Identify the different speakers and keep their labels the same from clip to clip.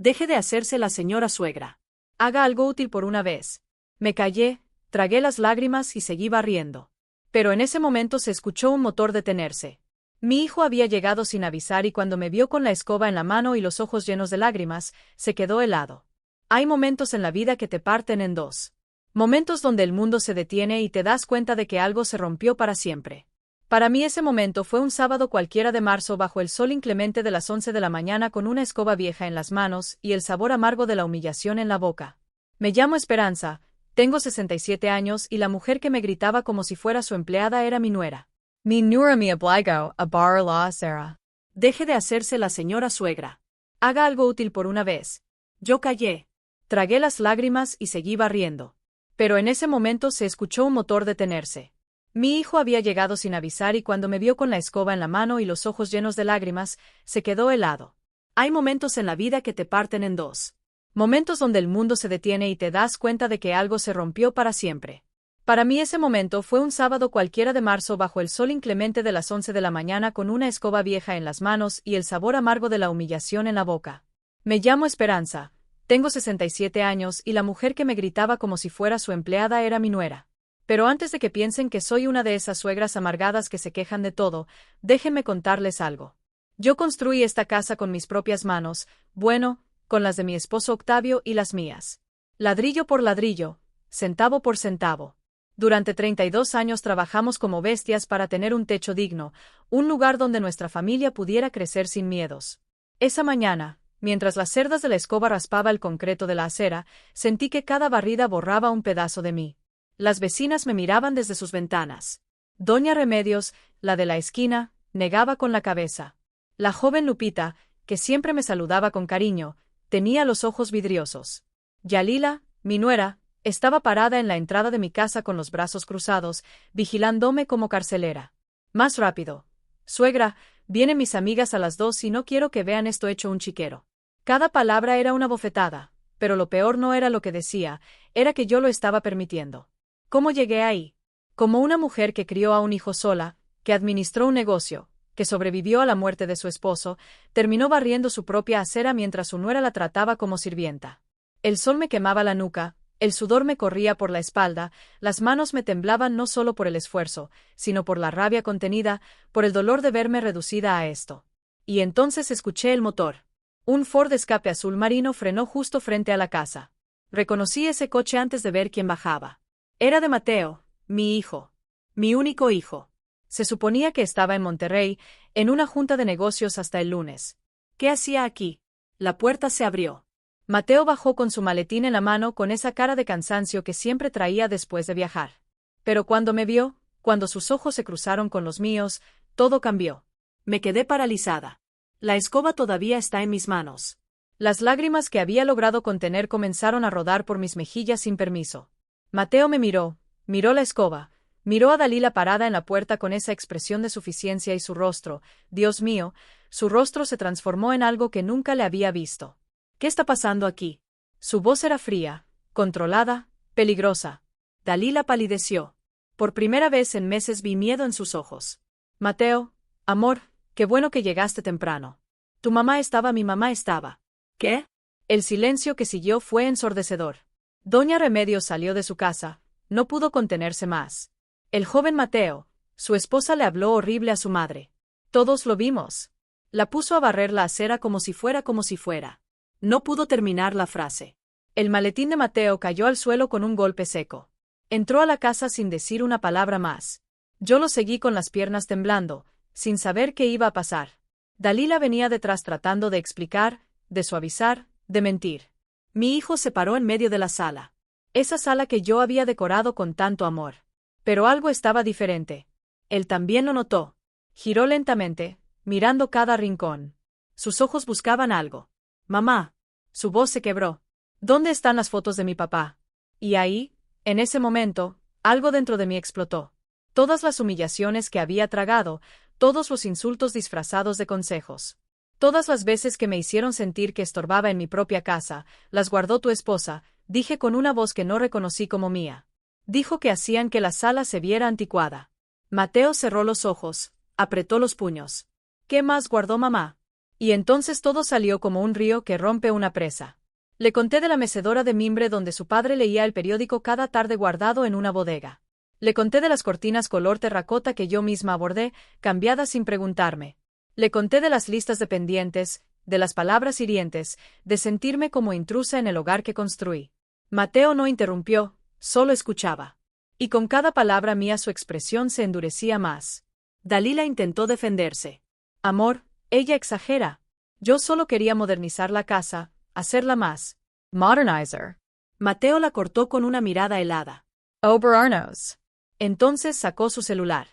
Speaker 1: Deje de hacerse la señora suegra. Haga algo útil por una vez. Me callé, tragué las lágrimas y seguí barriendo. Pero en ese momento se escuchó un motor detenerse. Mi hijo había llegado sin avisar y cuando me vio con la escoba en la mano y los ojos llenos de lágrimas, se quedó helado. Hay momentos en la vida que te parten en dos. Momentos donde el mundo se detiene y te das cuenta de que algo se rompió para siempre. Para mí ese momento fue un sábado cualquiera de marzo bajo el sol inclemente de las 11 de la mañana con una escoba vieja en las manos y el sabor amargo de la humillación en la boca. Me llamo Esperanza, tengo 67 años y la mujer que me gritaba como si fuera su empleada era mi nuera. Mi nuera me obligó a barrer la acera. Deje de hacerse la señora suegra. Haga algo útil por una vez. Yo callé. Tragué las lágrimas y seguí barriendo. Pero en ese momento se escuchó un motor detenerse. Mi hijo había llegado sin avisar y cuando me vio con la escoba en la mano y los ojos llenos de lágrimas, se quedó helado. Hay momentos en la vida que te parten en dos. Momentos donde el mundo se detiene y te das cuenta de que algo se rompió para siempre. Para mí ese momento fue un sábado cualquiera de marzo bajo el sol inclemente de las 11 de la mañana con una escoba vieja en las manos y el sabor amargo de la humillación en la boca. Me llamo Esperanza, tengo 67 años y la mujer que me gritaba como si fuera su empleada era mi nuera. Pero antes de que piensen que soy una de esas suegras amargadas que se quejan de todo, déjenme contarles algo. Yo construí esta casa con mis propias manos, bueno, con las de mi esposo Octavio y las mías. Ladrillo por ladrillo, centavo por centavo. Durante 32 años trabajamos como bestias para tener un techo digno, un lugar donde nuestra familia pudiera crecer sin miedos. Esa mañana, mientras las cerdas de la escoba raspaba el concreto de la acera, sentí que cada barrida borraba un pedazo de mí. Las vecinas me miraban desde sus ventanas. Doña Remedios, la de la esquina, negaba con la cabeza. La joven Lupita, que siempre me saludaba con cariño, tenía los ojos vidriosos. Yalila, mi nuera, estaba parada en la entrada de mi casa con los brazos cruzados, vigilándome como carcelera. Más rápido. Suegra, vienen mis amigas a las 2 y no quiero que vean esto hecho un chiquero. Cada palabra era una bofetada, pero lo peor no era lo que decía, era que yo lo estaba permitiendo. ¿Cómo llegué ahí? Como una mujer que crió a un hijo sola, que administró un negocio, que sobrevivió a la muerte de su esposo, terminó barriendo su propia acera mientras su nuera la trataba como sirvienta. El sol me quemaba la nuca, el sudor me corría por la espalda, las manos me temblaban no solo por el esfuerzo, sino por la rabia contenida, por el dolor de verme reducida a esto. Y entonces escuché el motor. Un Ford Escape azul marino frenó justo frente a la casa. Reconocí ese coche antes de ver quién bajaba. Era de Mateo, mi hijo. Mi único hijo. Se suponía que estaba en Monterrey, en una junta de negocios hasta el lunes. ¿Qué hacía aquí? La puerta se abrió. Mateo bajó con su maletín en la mano con esa cara de cansancio que siempre traía después de viajar. Pero cuando me vio, cuando sus ojos se cruzaron con los míos, todo cambió. Me quedé paralizada. La escoba todavía está en mis manos. Las lágrimas que había logrado contener comenzaron a rodar por mis mejillas sin permiso. Mateo me miró la escoba, miró a Dalila parada en la puerta con esa expresión de suficiencia y su rostro, Dios mío, su rostro se transformó en algo que nunca le había visto. ¿Qué está pasando aquí? Su voz era fría, controlada, peligrosa. Dalila palideció. Por primera vez en meses vi miedo en sus ojos. Mateo, amor, qué bueno que llegaste temprano. Mi mamá estaba. ¿Qué? El silencio que siguió fue ensordecedor. Doña Remedios salió de su casa, no pudo contenerse más. El joven Mateo, su esposa le habló horrible a su madre. Todos lo vimos. La puso a barrer la acera como si fuera. No pudo terminar la frase. El maletín de Mateo cayó al suelo con un golpe seco. Entró a la casa sin decir una palabra más. Yo lo seguí con las piernas temblando, sin saber qué iba a pasar. Dalila venía detrás tratando de explicar, de suavizar, de mentir. Mi hijo se paró en medio de la sala. Esa sala que yo había decorado con tanto amor. Pero algo estaba diferente. Él también lo notó. Giró lentamente, mirando cada rincón. Sus ojos buscaban algo. Mamá. Su voz se quebró. ¿Dónde están las fotos de mi papá? Y ahí, en ese momento, algo dentro de mí explotó. Todas las humillaciones que había tragado, todos los insultos disfrazados de consejos. Todas las veces que me hicieron sentir que estorbaba en mi propia casa, las guardó tu esposa, dije con una voz que no reconocí como mía. Dijo que hacían que la sala se viera anticuada. Mateo cerró los ojos, apretó los puños. ¿Qué más guardó mamá? Y entonces todo salió como un río que rompe una presa. Le conté de la mecedora de mimbre donde su padre leía el periódico cada tarde guardado en una bodega. Le conté de las cortinas color terracota que yo misma bordé, cambiadas sin preguntarme. Le conté de las listas de pendientes, de las palabras hirientes, de sentirme como intrusa en el hogar que construí. Mateo no interrumpió, solo escuchaba. Y con cada palabra mía su expresión se endurecía más. Dalila intentó defenderse. Amor, ella exagera. Yo solo quería modernizar la casa, hacerla más modernizer. Mateo la cortó con una mirada helada. Oberarnos. Entonces sacó su celular.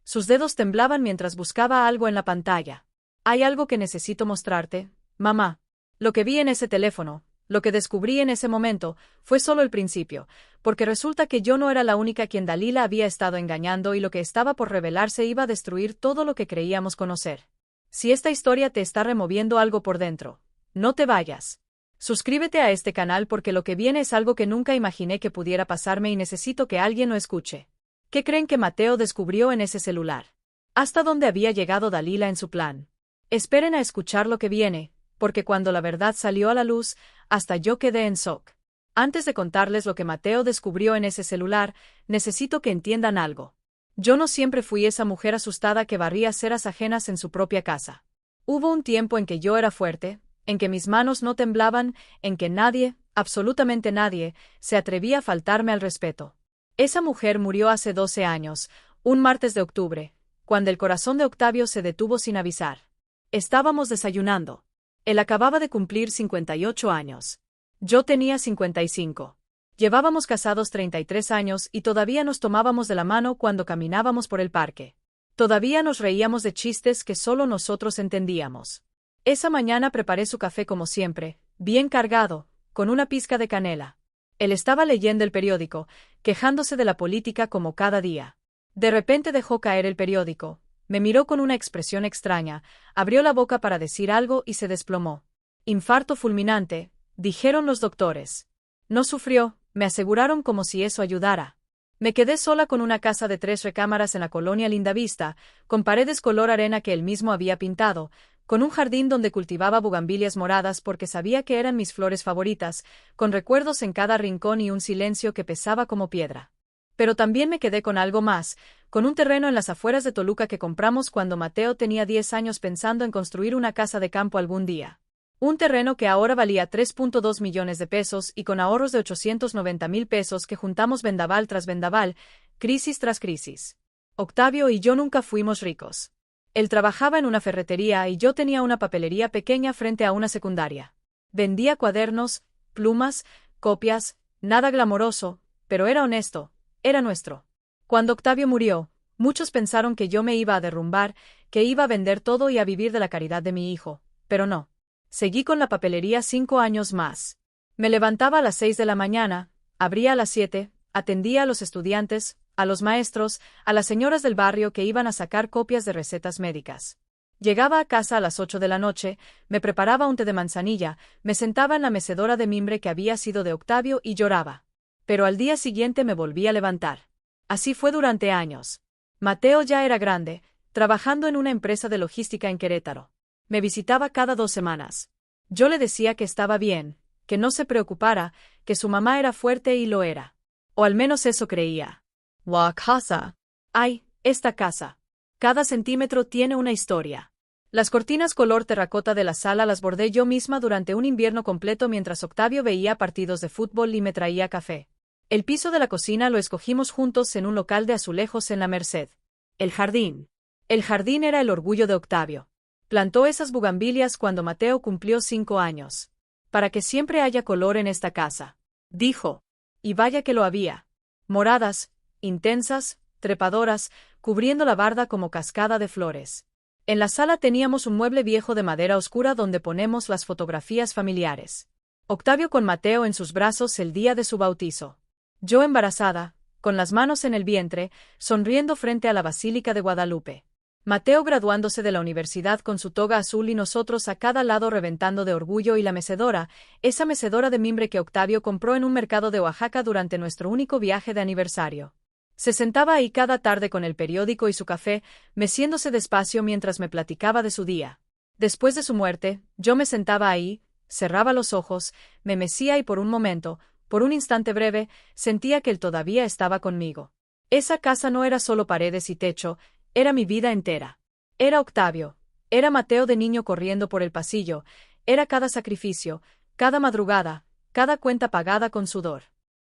Speaker 1: Sus dedos temblaban mientras buscaba algo en la pantalla. Hay algo que necesito mostrarte, mamá. Lo que vi en ese teléfono, lo que descubrí en ese momento, fue solo el principio, porque resulta que yo no era la única a quien Dalila había estado engañando y lo que estaba por revelarse iba a destruir todo lo que creíamos conocer. Si esta historia te está removiendo algo por dentro, no te vayas. Suscríbete a este canal porque lo que viene es algo que nunca imaginé que pudiera pasarme y necesito que alguien lo escuche. ¿Qué creen que Mateo descubrió en ese celular? ¿Hasta dónde había llegado Dalila en su plan? Esperen a escuchar lo que viene, porque cuando la verdad salió a la luz, hasta yo quedé en shock. Antes de contarles lo que Mateo descubrió en ese celular, necesito que entiendan algo. Yo no siempre fui esa mujer asustada que barría ceras ajenas en su propia casa. Hubo un tiempo en que yo era fuerte, en que mis manos no temblaban, en que nadie, absolutamente nadie, se atrevía a faltarme al respeto. Esa mujer murió hace 12 años, un martes de octubre, cuando el corazón de Octavio se detuvo sin avisar. Estábamos desayunando. Él acababa de cumplir 58 años. Yo tenía 55. Llevábamos casados 33 años y todavía nos tomábamos de la mano cuando caminábamos por el parque. Todavía nos reíamos de chistes que solo nosotros entendíamos. Esa mañana preparé su café como siempre, bien cargado, con una pizca de canela. Él estaba leyendo el periódico, quejándose de la política como cada día. De repente dejó caer el periódico, me miró con una expresión extraña, abrió la boca para decir algo y se desplomó. Infarto fulminante, dijeron los doctores. No sufrió, me aseguraron como si eso ayudara. Me quedé sola con una casa de 3 recámaras en la colonia Lindavista, con paredes color arena que él mismo había pintado, con un jardín donde cultivaba bugambilias moradas porque sabía que eran mis flores favoritas, con recuerdos en cada rincón y un silencio que pesaba como piedra. Pero también me quedé con algo más, con un terreno en las afueras de Toluca que compramos cuando Mateo tenía 10 años pensando en construir una casa de campo algún día. Un terreno que ahora valía 3.2 millones de pesos y con ahorros de 890,000 pesos que juntamos vendaval tras vendaval, crisis tras crisis. Octavio y yo nunca fuimos ricos. Él trabajaba en una ferretería y yo tenía una papelería pequeña frente a una secundaria. Vendía cuadernos, plumas, copias, nada glamoroso, pero era honesto, era nuestro. Cuando Octavio murió, muchos pensaron que yo me iba a derrumbar, que iba a vender todo y a vivir de la caridad de mi hijo, pero no. Seguí con la papelería 5 años más. Me levantaba a las 6 de la mañana, abría a las 7, atendía a los estudiantes, a los maestros, a las señoras del barrio que iban a sacar copias de recetas médicas. Llegaba a casa a las 8 de la noche, me preparaba un té de manzanilla, me sentaba en la mecedora de mimbre que había sido de Octavio y lloraba. Pero al día siguiente me volví a levantar. Así fue durante años. Mateo ya era grande, trabajando en una empresa de logística en Querétaro. Me visitaba cada 2 semanas. Yo le decía que estaba bien, que no se preocupara, que su mamá era fuerte y lo era. O al menos eso creía. La casa. Ay, esta casa. Cada centímetro tiene una historia. Las cortinas color terracota de la sala las bordé yo misma durante un invierno completo mientras Octavio veía partidos de fútbol y me traía café. El piso de la cocina lo escogimos juntos en un local de azulejos en la Merced. El jardín. El jardín era el orgullo de Octavio. Plantó esas bugambilias cuando Mateo cumplió 5 años. Para que siempre haya color en esta casa, dijo. Y vaya que lo había. Moradas, intensas, trepadoras, cubriendo la barda como cascada de flores. En la sala teníamos un mueble viejo de madera oscura donde ponemos las fotografías familiares. Octavio con Mateo en sus brazos el día de su bautizo. Yo embarazada, con las manos en el vientre, sonriendo frente a la Basílica de Guadalupe. Mateo graduándose de la universidad con su toga azul y nosotros a cada lado reventando de orgullo y la mecedora, esa mecedora de mimbre que Octavio compró en un mercado de Oaxaca durante nuestro único viaje de aniversario. Se sentaba ahí cada tarde con el periódico y su café, meciéndose despacio mientras me platicaba de su día. Después de su muerte, yo me sentaba ahí, cerraba los ojos, me mecía y por un momento, por un instante breve, sentía que él todavía estaba conmigo. Esa casa no era solo paredes y techo, era mi vida entera. Era Octavio, era Mateo de niño corriendo por el pasillo, era cada sacrificio, cada madrugada, cada cuenta pagada con sudor.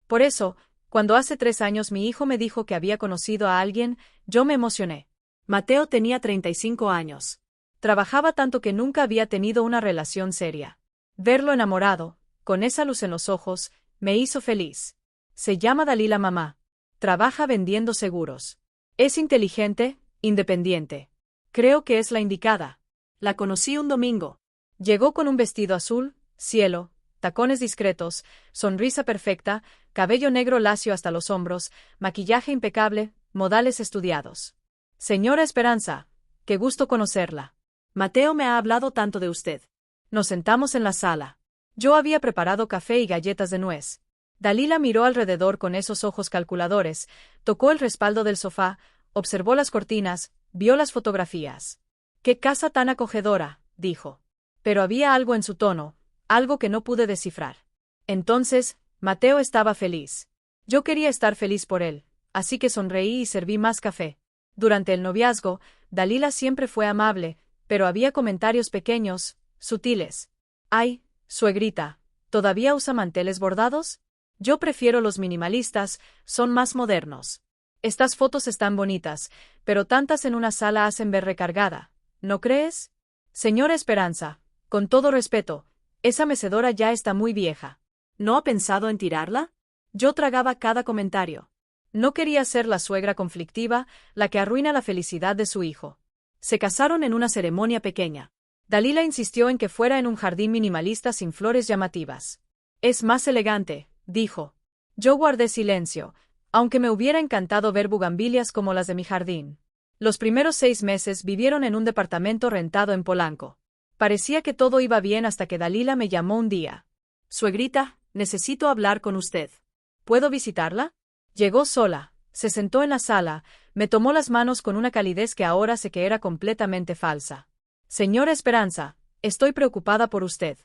Speaker 1: Por eso, cuando hace 3 años mi hijo me dijo que había conocido a alguien, yo me emocioné. Mateo tenía 35 años. Trabajaba tanto que nunca había tenido una relación seria. Verlo enamorado, con esa luz en los ojos, me hizo feliz. Se llama Dalila mamá. Trabaja vendiendo seguros. Es inteligente, independiente. Creo que es la indicada. La conocí un domingo. Llegó con un vestido azul, cielo, tacones discretos, sonrisa perfecta, cabello negro lacio hasta los hombros, maquillaje impecable, modales estudiados. Señora Esperanza, qué gusto conocerla. Mateo me ha hablado tanto de usted. Nos sentamos en la sala. Yo había preparado café y galletas de nuez. Dalila miró alrededor con esos ojos calculadores, tocó el respaldo del sofá, observó las cortinas, vio las fotografías. «¡Qué casa tan acogedora!», dijo. Pero había algo en su tono, algo que no pude descifrar. Entonces, Mateo estaba feliz. Yo quería estar feliz por él, así que sonreí y serví más café. Durante el noviazgo, Dalila siempre fue amable, pero había comentarios pequeños, sutiles. «Ay, suegrita, ¿todavía usa manteles bordados? Yo prefiero los minimalistas, son más modernos. Estas fotos están bonitas, pero tantas en una sala hacen ver recargada, ¿no crees? Señora Esperanza, con todo respeto, esa mecedora ya está muy vieja. ¿No ha pensado en tirarla?». Yo tragaba cada comentario. No quería ser la suegra conflictiva, la que arruina la felicidad de su hijo. Se casaron en una ceremonia pequeña. Dalila insistió en que fuera en un jardín minimalista sin flores llamativas. «Es más elegante», dijo. Yo guardé silencio, aunque me hubiera encantado ver bugambilias como las de mi jardín. Los primeros 6 meses vivieron en un departamento rentado en Polanco. Parecía que todo iba bien hasta que Dalila me llamó un día. «Suegrita, necesito hablar con usted. ¿Puedo visitarla?». Llegó sola, se sentó en la sala, me tomó las manos con una calidez que ahora sé que era completamente falsa. «Señora Esperanza, estoy preocupada por usted.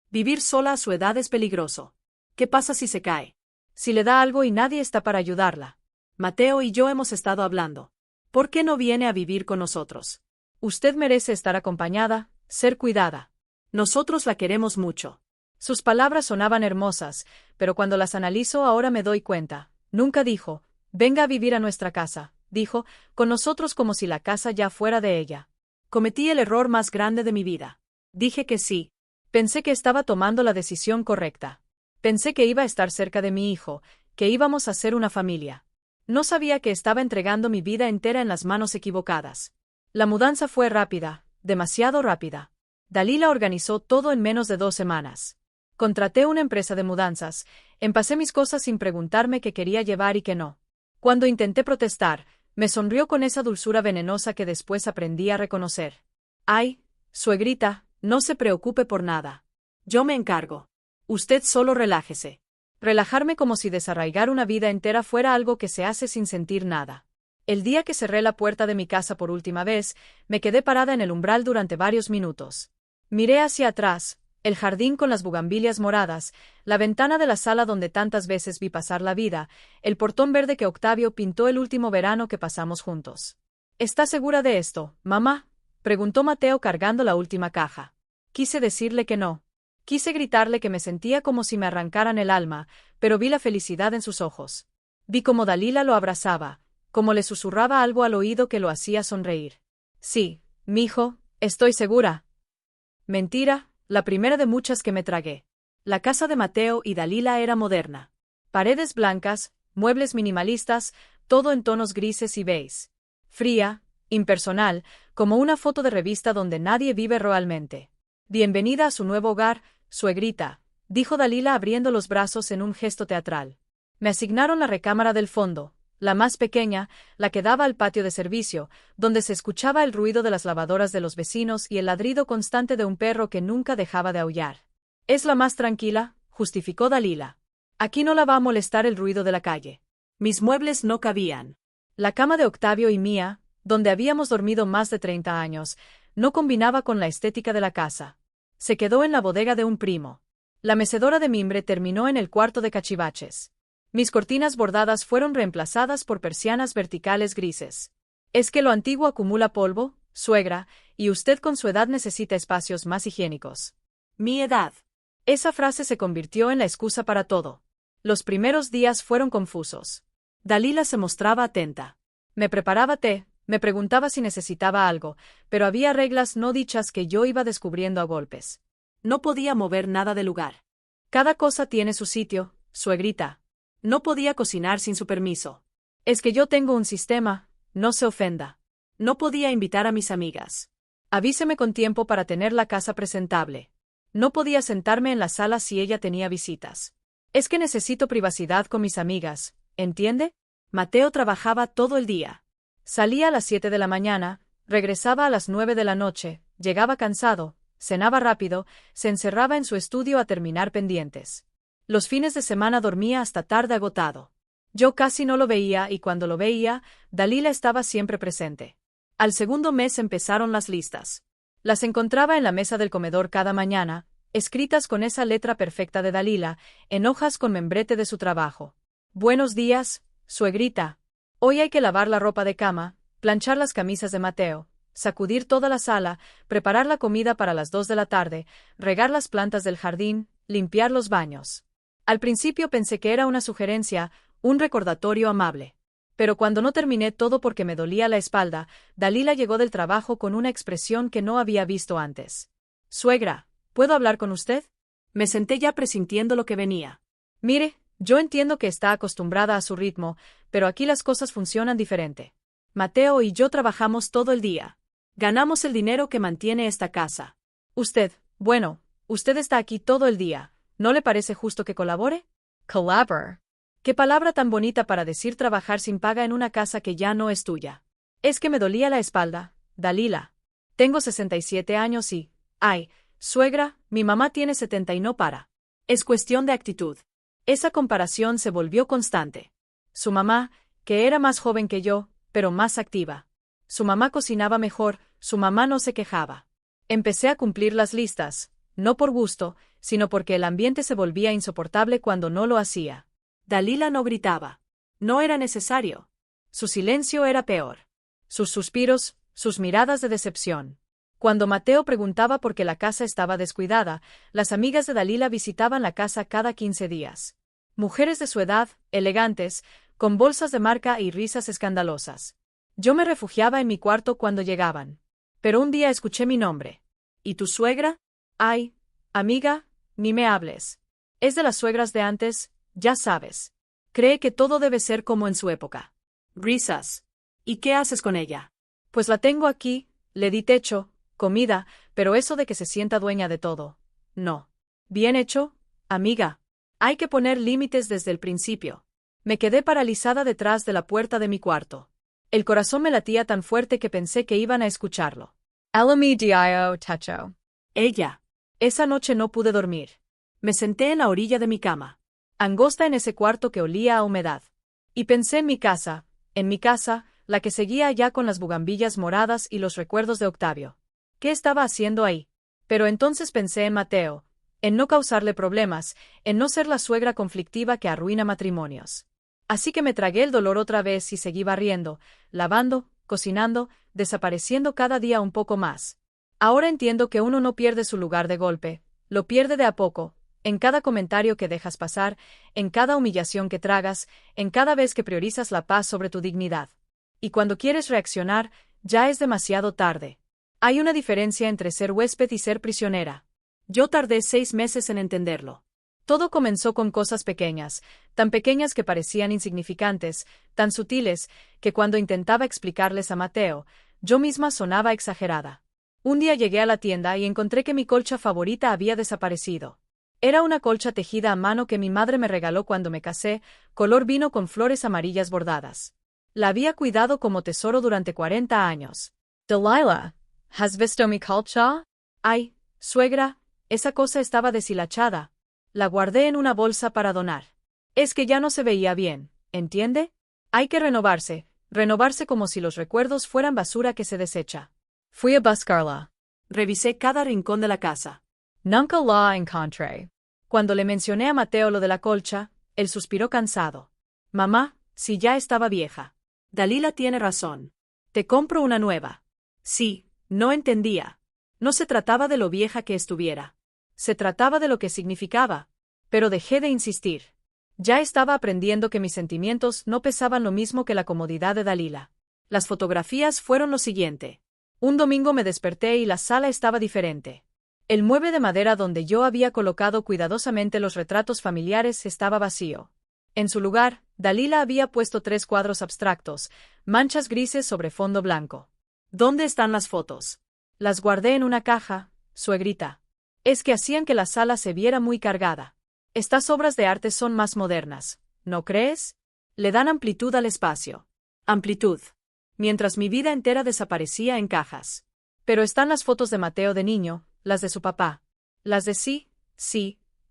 Speaker 1: Vivir sola a su edad es peligroso. ¿Qué pasa si se cae? Si le da algo y nadie está para ayudarla? Mateo y yo hemos estado hablando. ¿Por qué no viene a vivir con nosotros? Usted merece estar acompañada, ser cuidada. Nosotros la queremos mucho». Sus palabras sonaban hermosas, pero cuando las analizo ahora me doy cuenta. Nunca dijo, «Venga a vivir a nuestra casa», dijo, «con nosotros», como si la casa ya fuera de ella. Cometí el error más grande de mi vida. Dije que sí. Pensé que estaba tomando la decisión correcta. Pensé que iba a estar cerca de mi hijo, que íbamos a ser una familia. No sabía que estaba entregando mi vida entera en las manos equivocadas. La mudanza fue rápida, demasiado rápida. Dalila organizó todo en menos de 2 semanas. Contraté una empresa de mudanzas, empacé mis cosas sin preguntarme qué quería llevar y qué no. Cuando intenté protestar, me sonrió con esa dulzura venenosa que después aprendí a reconocer. «Ay, suegrita, no se preocupe por nada. Yo me encargo. Usted solo relájese». Relajarme como si desarraigar una vida entera fuera algo que se hace sin sentir nada. El día que cerré la puerta de mi casa por última vez, me quedé parada en el umbral durante varios minutos. Miré hacia atrás, el jardín con las bugambilias moradas, la ventana de la sala donde tantas veces vi pasar la vida, el portón verde que Octavio pintó el último verano que pasamos juntos. «¿Está segura de esto, mamá?», preguntó Mateo cargando la última caja. Quise decirle que no. Quise gritarle que me sentía como si me arrancaran el alma, pero vi la felicidad en sus ojos. Vi cómo Dalila lo abrazaba, cómo le susurraba algo al oído que lo hacía sonreír. «Sí, mijo, estoy segura». Mentira, la primera de muchas que me tragué. La casa de Mateo y Dalila era moderna. Paredes blancas, muebles minimalistas, todo en tonos grises y beige. Fría, impersonal, como una foto de revista donde nadie vive realmente. «Bienvenida a su nuevo hogar, suegrita», dijo Dalila abriendo los brazos en un gesto teatral. Me asignaron la recámara del fondo, la más pequeña, la que daba al patio de servicio, donde se escuchaba el ruido de las lavadoras de los vecinos y el ladrido constante de un perro que nunca dejaba de aullar. «Es la más tranquila», justificó Dalila. «Aquí no la va a molestar el ruido de la calle». Mis muebles no cabían. La cama de Octavio y mía, donde habíamos dormido más de 30 años, no combinaba con la estética de la casa. Se quedó en la bodega de un primo. La mecedora de mimbre terminó en el cuarto de cachivaches. Mis cortinas bordadas fueron reemplazadas por persianas verticales grises. Es que lo antiguo acumula polvo, suegra, y usted con su edad necesita espacios más higiénicos. Mi edad. Esa frase se convirtió en la excusa para todo. Los primeros días fueron confusos. Dalila se mostraba atenta. Me preparaba té, me preguntaba si necesitaba algo, pero había reglas no dichas que yo iba descubriendo a golpes. No podía mover nada del lugar. Cada cosa tiene su sitio, suegrita. No podía cocinar sin su permiso. Es que yo tengo un sistema, no se ofenda. No podía invitar a mis amigas. Avíseme con tiempo para tener la casa presentable. No podía sentarme en la sala si ella tenía visitas. Es que necesito privacidad con mis amigas, ¿entiende? Mateo trabajaba todo el día. Salía a las 7 de la mañana, regresaba a las 9 de la noche, llegaba cansado, cenaba rápido, se encerraba en su estudio a terminar pendientes. Los fines de semana dormía hasta tarde agotado. Yo casi no lo veía y cuando lo veía, Dalila estaba siempre presente. Al segundo mes empezaron las listas. Las encontraba en la mesa del comedor cada mañana, escritas con esa letra perfecta de Dalila, en hojas con membrete de su trabajo. Buenos días, suegrita. Hoy hay que lavar la ropa de cama, planchar las camisas de Mateo, sacudir toda la sala, preparar la comida para las 2 de la tarde, regar las plantas del jardín, limpiar los baños. Al principio pensé que era una sugerencia, un recordatorio amable. Pero cuando no terminé todo porque me dolía la espalda, Dalila llegó del trabajo con una expresión que no había visto antes. Suegra, ¿puedo hablar con usted? Me senté ya presintiendo lo que venía. Mire, yo entiendo que está acostumbrada a su ritmo, pero aquí las cosas funcionan diferente. Mateo y yo trabajamos todo el día. Ganamos el dinero que mantiene esta casa. Usted está aquí todo el día. ¿No le parece justo que colabore? Collabor. Qué palabra tan bonita para decir trabajar sin paga en una casa que ya no es tuya. Es que me dolía la espalda, Dalila. Tengo 67 años y, ay, suegra, mi mamá tiene 70 y no para. Es cuestión de actitud. Esa comparación se volvió constante. Su mamá, que era más joven que yo, pero más activa. Su mamá cocinaba mejor, su mamá no se quejaba. Empecé a cumplir las listas, no por gusto, sino porque el ambiente se volvía insoportable cuando no lo hacía. Dalila no gritaba. No era necesario. Su silencio era peor. Sus suspiros, sus miradas de decepción. Cuando Mateo preguntaba por qué la casa estaba descuidada, las amigas de Dalila visitaban la casa cada 15 días. Mujeres de su edad, elegantes, con bolsas de marca y risas escandalosas. Yo me refugiaba en mi cuarto cuando llegaban. Pero un día escuché mi nombre. ¿Y tu suegra? Ay, amiga, ni me hables. Es de las suegras de antes, ya sabes. Cree que todo debe ser como en su época. Risas. ¿Y qué haces con ella? Pues la tengo aquí, le di techo, comida, pero eso de que se sienta dueña de todo. No. Bien hecho, amiga. Hay que poner límites desde el principio. Me quedé paralizada detrás de la puerta de mi cuarto. El corazón me latía tan fuerte que pensé que iban a escucharlo. LMDIO techo. Ella. Esa noche no pude dormir. Me senté en la orilla de mi cama, angosta en ese cuarto que olía a humedad. Y pensé en mi casa, la que seguía allá con las bugambillas moradas y los recuerdos de Octavio. ¿Qué estaba haciendo ahí? Pero entonces pensé en Mateo, en no causarle problemas, en no ser la suegra conflictiva que arruina matrimonios. Así que me tragué el dolor otra vez y seguí barriendo, lavando, cocinando, desapareciendo cada día un poco más. Ahora entiendo que uno no pierde su lugar de golpe, lo pierde de a poco, en cada comentario que dejas pasar, en cada humillación que tragas, en cada vez que priorizas la paz sobre tu dignidad. Y cuando quieres reaccionar, ya es demasiado tarde. Hay una diferencia entre ser huésped y ser prisionera. Yo tardé 6 meses en entenderlo. Todo comenzó con cosas pequeñas, tan pequeñas que parecían insignificantes, tan sutiles, que cuando intentaba explicarles a Mateo, yo misma sonaba exagerada. Un día llegué a la tienda y encontré que mi colcha favorita había desaparecido. Era una colcha tejida a mano que mi madre me regaló cuando me casé, color vino con flores amarillas bordadas. La había cuidado como tesoro durante 40 años. Delilah, ¿has visto mi colcha? Ay, suegra, esa cosa estaba deshilachada. La guardé en una bolsa para donar. Es que ya no se veía bien, ¿entiende? Hay que renovarse como si los recuerdos fueran basura que se desecha. Fui a buscarla.
Speaker 2: Revisé cada rincón de la casa.
Speaker 1: Nunca la encontré. Cuando le mencioné a Mateo lo de la colcha, él suspiró cansado.
Speaker 2: Mamá, si ya estaba vieja. Dalila tiene razón. Te compro una nueva. Sí, no entendía. No se trataba de lo vieja que estuviera. Se trataba de lo que significaba. Pero dejé de insistir. Ya estaba aprendiendo que mis sentimientos no pesaban lo mismo que la comodidad de Dalila. Las fotografías fueron lo siguiente. Un domingo me desperté y la sala estaba diferente. El mueble de madera donde yo había colocado cuidadosamente los retratos familiares estaba vacío. En su lugar, Dalila había puesto 3 cuadros abstractos, manchas grises sobre fondo blanco. ¿Dónde están las fotos?
Speaker 1: Las guardé en una caja, suegrita. Es que hacían que la sala se viera muy cargada. Estas obras de arte son más modernas, ¿no crees? Le dan amplitud al espacio.
Speaker 2: Amplitud. Mientras mi vida entera desaparecía en cajas.
Speaker 1: Pero están las fotos de Mateo de niño, las de su papá. Las de sí,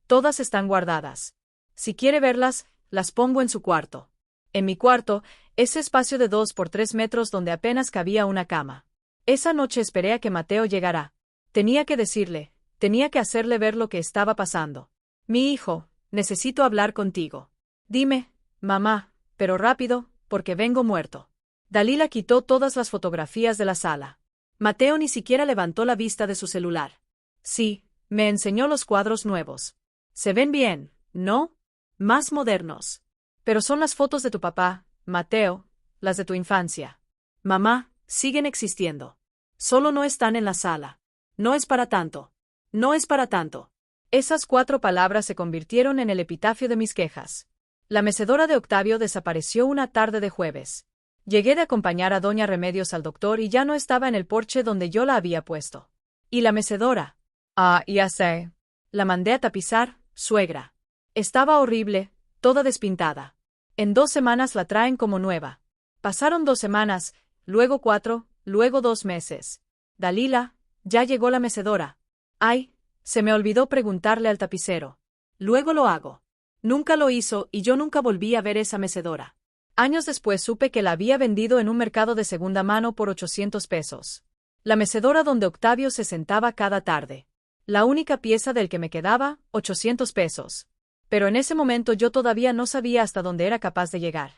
Speaker 1: todas están guardadas. Si quiere verlas, las pongo en su cuarto. En mi cuarto, ese espacio de 2 por 3 metros donde apenas cabía una cama. Esa noche esperé a que Mateo llegara. Tenía que decirle, tenía que hacerle ver lo que estaba pasando. Mi hijo, necesito hablar contigo. Dime, mamá, pero rápido, porque vengo muerto. Dalila quitó todas las fotografías de la sala.
Speaker 2: Mateo ni siquiera levantó la vista de su celular.
Speaker 1: Sí, me enseñó los cuadros nuevos. Se ven bien, ¿no?
Speaker 2: Más modernos.
Speaker 1: Pero son las fotos de tu papá, Mateo, las de tu infancia.
Speaker 2: Mamá, siguen existiendo. Solo no están en la sala. No es para tanto. No es para tanto.
Speaker 1: Esas 4 palabras se convirtieron en el epitafio de mis quejas. La mecedora de Octavio desapareció una tarde de jueves. Llegué de acompañar a Doña Remedios al doctor y ya no estaba en el porche donde yo la había puesto.
Speaker 2: ¿Y la mecedora?
Speaker 1: Ah, ya sé.
Speaker 2: La mandé a tapizar, suegra. Estaba horrible, toda despintada. En 2 semanas la traen como nueva.
Speaker 1: Pasaron 2 semanas, luego 4, luego 2 meses.
Speaker 2: Dalila, ya llegó la mecedora.
Speaker 1: Ay, se me olvidó preguntarle al tapicero.
Speaker 2: Luego lo hago. Nunca lo hizo y yo nunca volví a ver esa mecedora.
Speaker 1: Años después supe que la había vendido en un mercado de segunda mano por 800 pesos. La mecedora donde Octavio se sentaba cada tarde. La única pieza del que me quedaba, 800 pesos. Pero en ese momento yo todavía no sabía hasta dónde era capaz de llegar.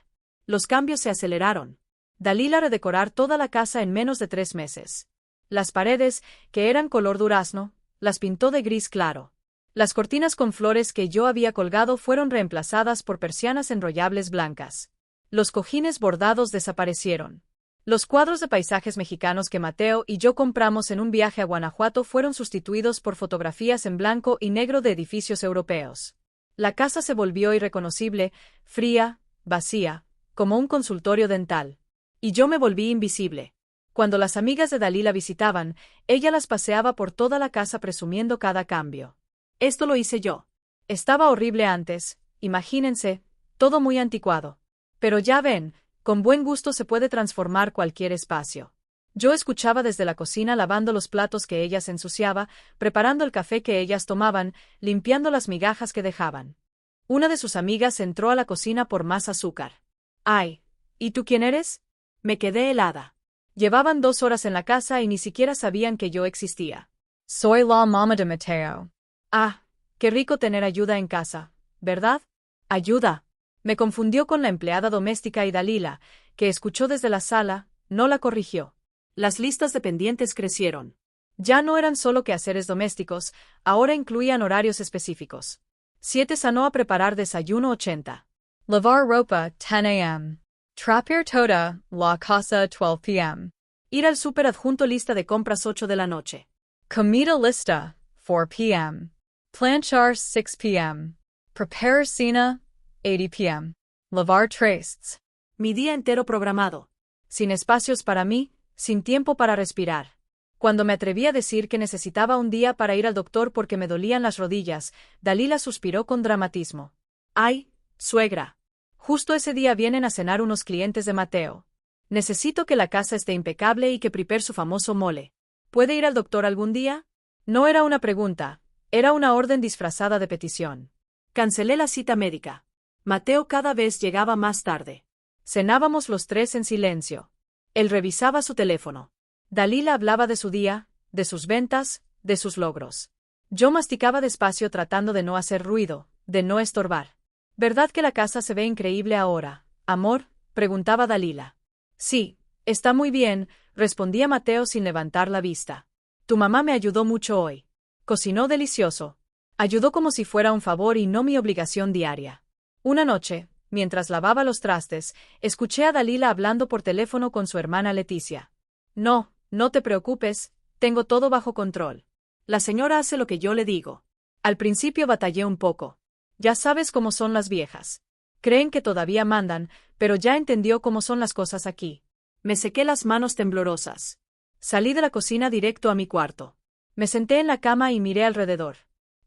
Speaker 2: Los cambios se aceleraron.
Speaker 1: Dalila redecorar toda la casa en menos de 3 meses. Las paredes, que eran color durazno, las pintó de gris claro. Las cortinas con flores que yo había colgado fueron reemplazadas por persianas enrollables blancas. Los cojines bordados desaparecieron. Los cuadros de paisajes mexicanos que Mateo y yo compramos en un viaje a Guanajuato fueron sustituidos por fotografías en blanco y negro de edificios europeos. La casa se volvió irreconocible, fría, vacía, como un consultorio dental. Y yo me volví invisible. Cuando las amigas de Dalila visitaban, ella las paseaba por toda la casa presumiendo cada cambio.
Speaker 2: Esto lo hice yo.
Speaker 1: Estaba horrible antes, imagínense, todo muy anticuado. Pero ya ven, con buen gusto se puede transformar cualquier espacio. Yo escuchaba desde la cocina lavando los platos que ellas ensuciaba, preparando el café que ellas tomaban, limpiando las migajas que dejaban. Una de sus amigas entró a la cocina por más azúcar.
Speaker 2: Ay, ¿y tú quién eres? Me quedé helada.
Speaker 1: Llevaban 2 horas en la casa y ni siquiera sabían que yo existía. Soy la mamá de Mateo.
Speaker 2: Ah, qué rico tener ayuda en casa, ¿verdad?
Speaker 1: Ayuda. Me confundió con la empleada doméstica y Dalila, que escuchó desde la sala, no la corrigió.
Speaker 2: Las listas de pendientes crecieron.
Speaker 1: Ya no eran solo quehaceres domésticos, ahora incluían horarios específicos. 7 sanó a preparar desayuno 80. Lavar ropa 10 a.m. Trapear toda la casa 12 p.m.
Speaker 2: Ir al súper adjunto lista de compras 8 de la noche.
Speaker 1: Comida lista 4 p.m. Planchar 6 p.m. Prepare cena 8 p.m. Lavar trastes.
Speaker 2: Mi día entero programado.
Speaker 1: Sin espacios para mí, sin tiempo para respirar. Cuando me atreví a decir que necesitaba un día para ir al doctor porque me dolían las rodillas, Dalila suspiró con dramatismo.
Speaker 2: Ay, suegra.
Speaker 1: Justo ese día vienen a cenar unos clientes de Mateo. Necesito que la casa esté impecable y que prepare su famoso mole. ¿Puede ir al doctor algún día? No era una pregunta, era una orden disfrazada de petición.
Speaker 2: Cancelé la cita médica. Mateo cada vez llegaba más tarde.
Speaker 1: Cenábamos los 3 en silencio. Él revisaba su teléfono. Dalila hablaba de su día, de sus ventas, de sus logros. Yo masticaba despacio tratando de no hacer ruido, de no estorbar. ¿Verdad que la casa se ve increíble ahora, amor?, preguntaba Dalila. Sí, está muy bien, respondía Mateo sin levantar la vista. Tu mamá me ayudó mucho hoy. Cocinó delicioso. Ayudó como si fuera un favor y no mi obligación diaria. Una noche, mientras lavaba los trastes, escuché a Dalila hablando por teléfono con su hermana Leticia. No, no te preocupes, tengo todo bajo control. La señora hace lo que yo le digo. Al principio batallé un poco. Ya sabes cómo son las viejas. Creen que todavía mandan, pero ya entendió cómo son las cosas aquí. Me sequé las manos temblorosas. Salí de la cocina directo a mi cuarto. Me senté en la cama y miré alrededor.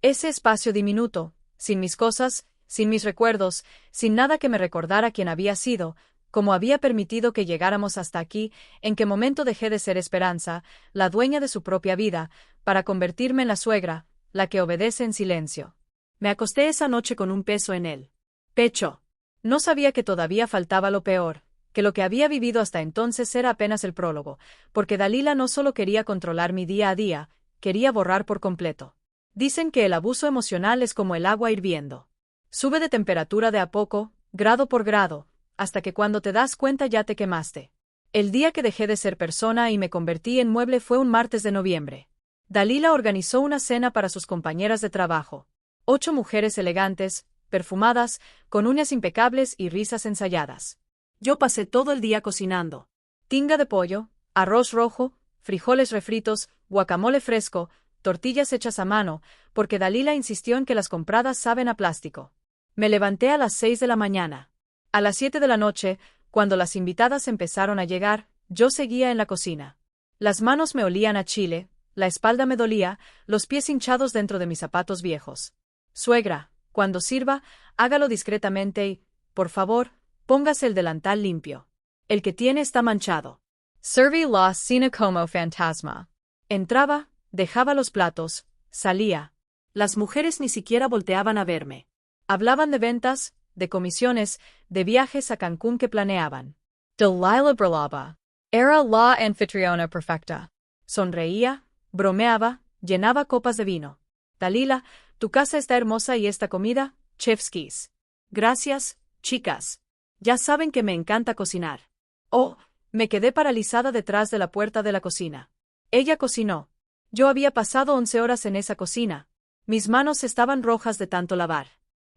Speaker 1: Ese espacio diminuto, sin mis cosas, sin mis recuerdos, sin nada que me recordara quién había sido, cómo había permitido que llegáramos hasta aquí, en qué momento dejé de ser Esperanza, la dueña de su propia vida, para convertirme en la suegra, la que obedece en silencio. Me acosté esa noche con un peso en el pecho. No sabía que todavía faltaba lo peor, que lo que había vivido hasta entonces era apenas el prólogo, porque Dalila no solo quería controlar mi día a día, quería borrar por completo. Dicen que el abuso emocional es como el agua hirviendo. Sube de temperatura de a poco, grado por grado, hasta que cuando te das cuenta ya te quemaste. El día que dejé de ser persona y me convertí en mueble fue un martes de noviembre. Dalila organizó una cena para sus compañeras de trabajo. 8 mujeres elegantes, perfumadas, con uñas impecables y risas ensayadas. Yo pasé todo el día cocinando. Tinga de pollo, arroz rojo, frijoles refritos, guacamole fresco, tortillas hechas a mano, porque Dalila insistió en que las compradas saben a plástico. Me levanté a las 6 de la mañana. A las 7 de la noche, cuando las invitadas empezaron a llegar, yo seguía en la cocina. Las manos me olían a chile, la espalda me dolía, los pies hinchados dentro de mis zapatos viejos. Suegra, cuando sirva, hágalo discretamente y, por favor, póngase el delantal limpio. El que tiene está manchado. Serví la cena como fantasma. Entraba, dejaba los platos, salía. Las mujeres ni siquiera volteaban a verme. Hablaban de ventas, de comisiones, de viajes a Cancún que planeaban. Dalila brillaba. Era la anfitriona perfecta. Sonreía, bromeaba, llenaba copas de vino. Dalila, tu casa está hermosa y esta comida, chef's kiss. Gracias, chicas. Ya saben que me encanta cocinar. Oh, me quedé paralizada detrás de la puerta de la cocina. Ella cocinó. Yo había pasado 11 horas en esa cocina. Mis manos estaban rojas de tanto lavar.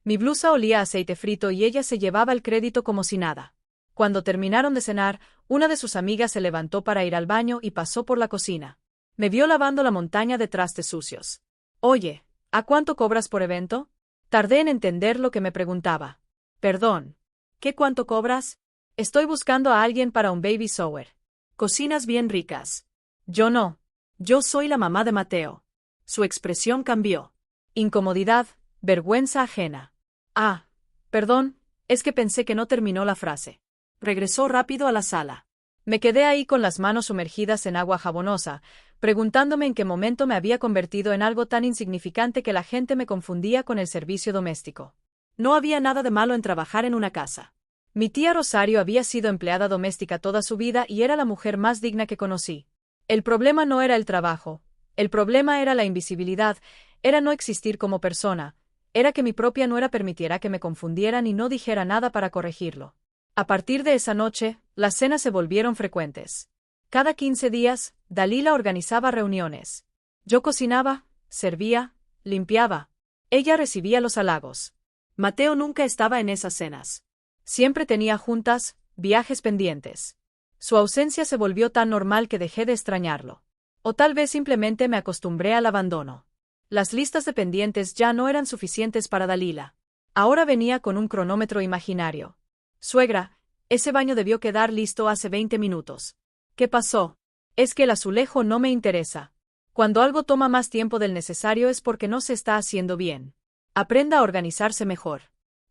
Speaker 1: Mi blusa olía a aceite frito y ella se llevaba el crédito como si nada. Cuando terminaron de cenar, una de sus amigas se levantó para ir al baño y pasó por la cocina. Me vio lavando la montaña de trastes sucios. Oye, ¿a cuánto cobras por evento? Tardé en entender lo que me preguntaba. Perdón. ¿Qué cuánto cobras? Estoy buscando a alguien para un baby shower. Cocinas bien ricas. Yo no. Yo soy la mamá de Mateo. Su expresión cambió. Incomodidad, vergüenza ajena. Ah, perdón, es que pensé que no terminó la frase. Regresó rápido a la sala. Me quedé ahí con las manos sumergidas en agua jabonosa, preguntándome en qué momento me había convertido en algo tan insignificante que la gente me confundía con el servicio doméstico. No había nada de malo en trabajar en una casa. Mi tía Rosario había sido empleada doméstica toda su vida y era la mujer más digna que conocí. El problema no era el trabajo, el problema era la invisibilidad, era no existir como persona, era que mi propia nuera permitiera que me confundieran y no dijera nada para corregirlo. A partir de esa noche, las cenas se volvieron frecuentes. Cada 15 días, Dalila organizaba reuniones. Yo cocinaba, servía, limpiaba. Ella recibía los halagos. Mateo nunca estaba en esas cenas. Siempre tenía juntas, viajes pendientes. Su ausencia se volvió tan normal que dejé de extrañarlo. O tal vez simplemente me acostumbré al abandono. Las listas de pendientes ya no eran suficientes para Dalila. Ahora venía con un cronómetro imaginario. Suegra, ese baño debió quedar listo hace 20 minutos. ¿Qué pasó? Es que el azulejo no me interesa. Cuando algo toma más tiempo del necesario es porque no se está haciendo bien. Aprenda a organizarse mejor.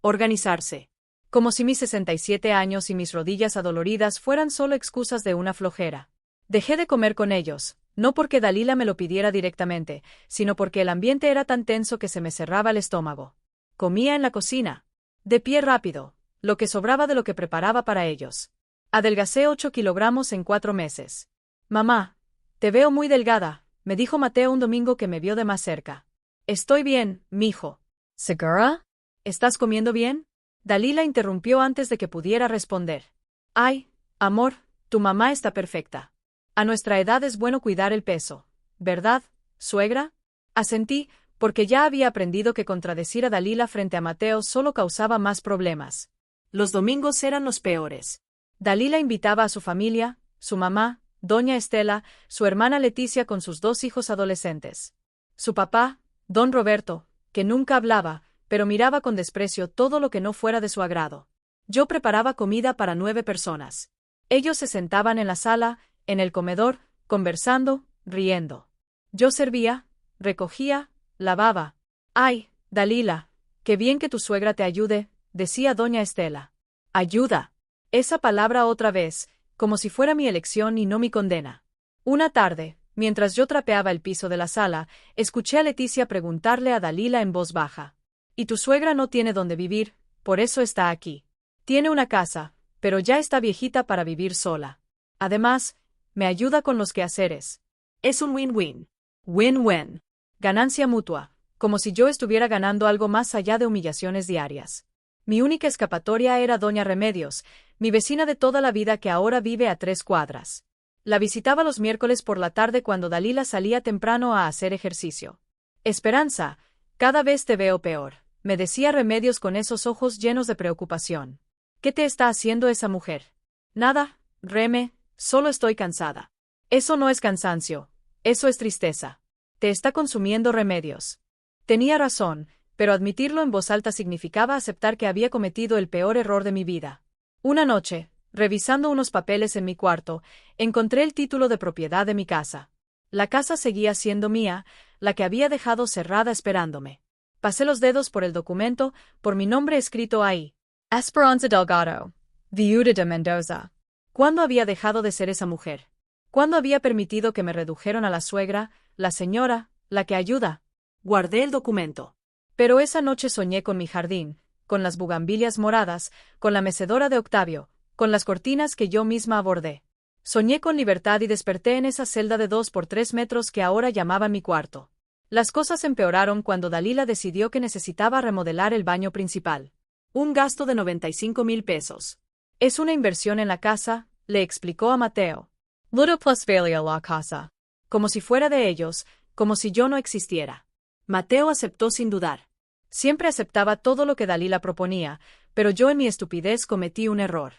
Speaker 1: Organizarse. Como si mis 67 años y mis rodillas adoloridas fueran solo excusas de una flojera. Dejé de comer con ellos, no porque Dalila me lo pidiera directamente, sino porque el ambiente era tan tenso que se me cerraba el estómago. Comía en la cocina. De pie rápido, lo que sobraba de lo que preparaba para ellos. Adelgacé 8 kilogramos en 4 meses. Mamá, Te veo muy delgada, me dijo Mateo un domingo que me vio de más cerca. Estoy bien, mijo.
Speaker 2: ¿Segura?
Speaker 1: ¿Estás comiendo bien? Dalila interrumpió antes de que pudiera responder. Ay, amor, tu mamá está perfecta. A nuestra edad es bueno cuidar el peso, ¿verdad, suegra? Asentí, porque ya había aprendido que contradecir a Dalila frente a Mateo solo causaba más problemas.
Speaker 2: Los domingos eran los peores.
Speaker 1: Dalila invitaba a su familia, su mamá, doña Estela, su hermana Leticia con sus 2 hijos adolescentes. Su papá, don Roberto, que nunca hablaba, pero miraba con desprecio todo lo que no fuera de su agrado. Yo preparaba comida para 9 personas. Ellos se sentaban en la sala, en el comedor, conversando, riendo. Yo servía, recogía, lavaba. Ay, Dalila, qué bien que tu suegra te ayude, decía doña Estela. Ayuda. Esa palabra otra vez, como si fuera mi elección y no mi condena. Una tarde, mientras yo trapeaba el piso de la sala, escuché a Leticia preguntarle a Dalila en voz baja. «¿Y tu suegra no tiene dónde vivir, por eso está aquí? Tiene una casa, pero ya está viejita para vivir sola. Además, me ayuda con los quehaceres.
Speaker 2: Es un win-win.
Speaker 1: Win-win. Ganancia mutua, como si yo estuviera ganando algo más allá de humillaciones diarias. Mi única escapatoria era doña Remedios, mi vecina de toda la vida que ahora vive a 3 cuadras. La visitaba los miércoles por la tarde cuando Dalila salía temprano a hacer ejercicio. Esperanza, cada vez te veo peor, me decía Remedios con esos ojos llenos de preocupación. ¿Qué te está haciendo esa mujer? Nada, Reme, solo estoy cansada. Eso no es cansancio, eso es tristeza. Te está consumiendo Remedios. Tenía razón, pero admitirlo en voz alta significaba aceptar que había cometido el peor error de mi vida. Una noche, revisando unos papeles en mi cuarto, encontré el título de propiedad de mi casa. La casa seguía siendo mía, la que había dejado cerrada esperándome. Pasé los dedos por el documento, por mi nombre escrito ahí. Esperanza Delgado, viuda de Mendoza. ¿Cuándo había dejado de ser esa mujer? ¿Cuándo había permitido que me redujeran a la suegra, la señora, la que ayuda?
Speaker 2: Guardé el documento.
Speaker 1: Pero esa noche soñé con mi jardín, con las bugambilias moradas, con la mecedora de Octavio, con las cortinas que yo misma bordé. Soñé con libertad y desperté en esa celda de 2 por 3 metros que ahora llamaban mi cuarto. Las cosas empeoraron cuando Dalila decidió que necesitaba remodelar el baño principal.
Speaker 2: Un gasto de 95,000 pesos.
Speaker 1: Es una inversión en la casa, le explicó a Mateo. Ludo plus valía la casa. Como si fuera de ellos, como si yo no existiera.
Speaker 2: Mateo aceptó sin dudar.
Speaker 1: Siempre aceptaba todo lo que Dalila proponía, pero yo en mi estupidez cometí un error.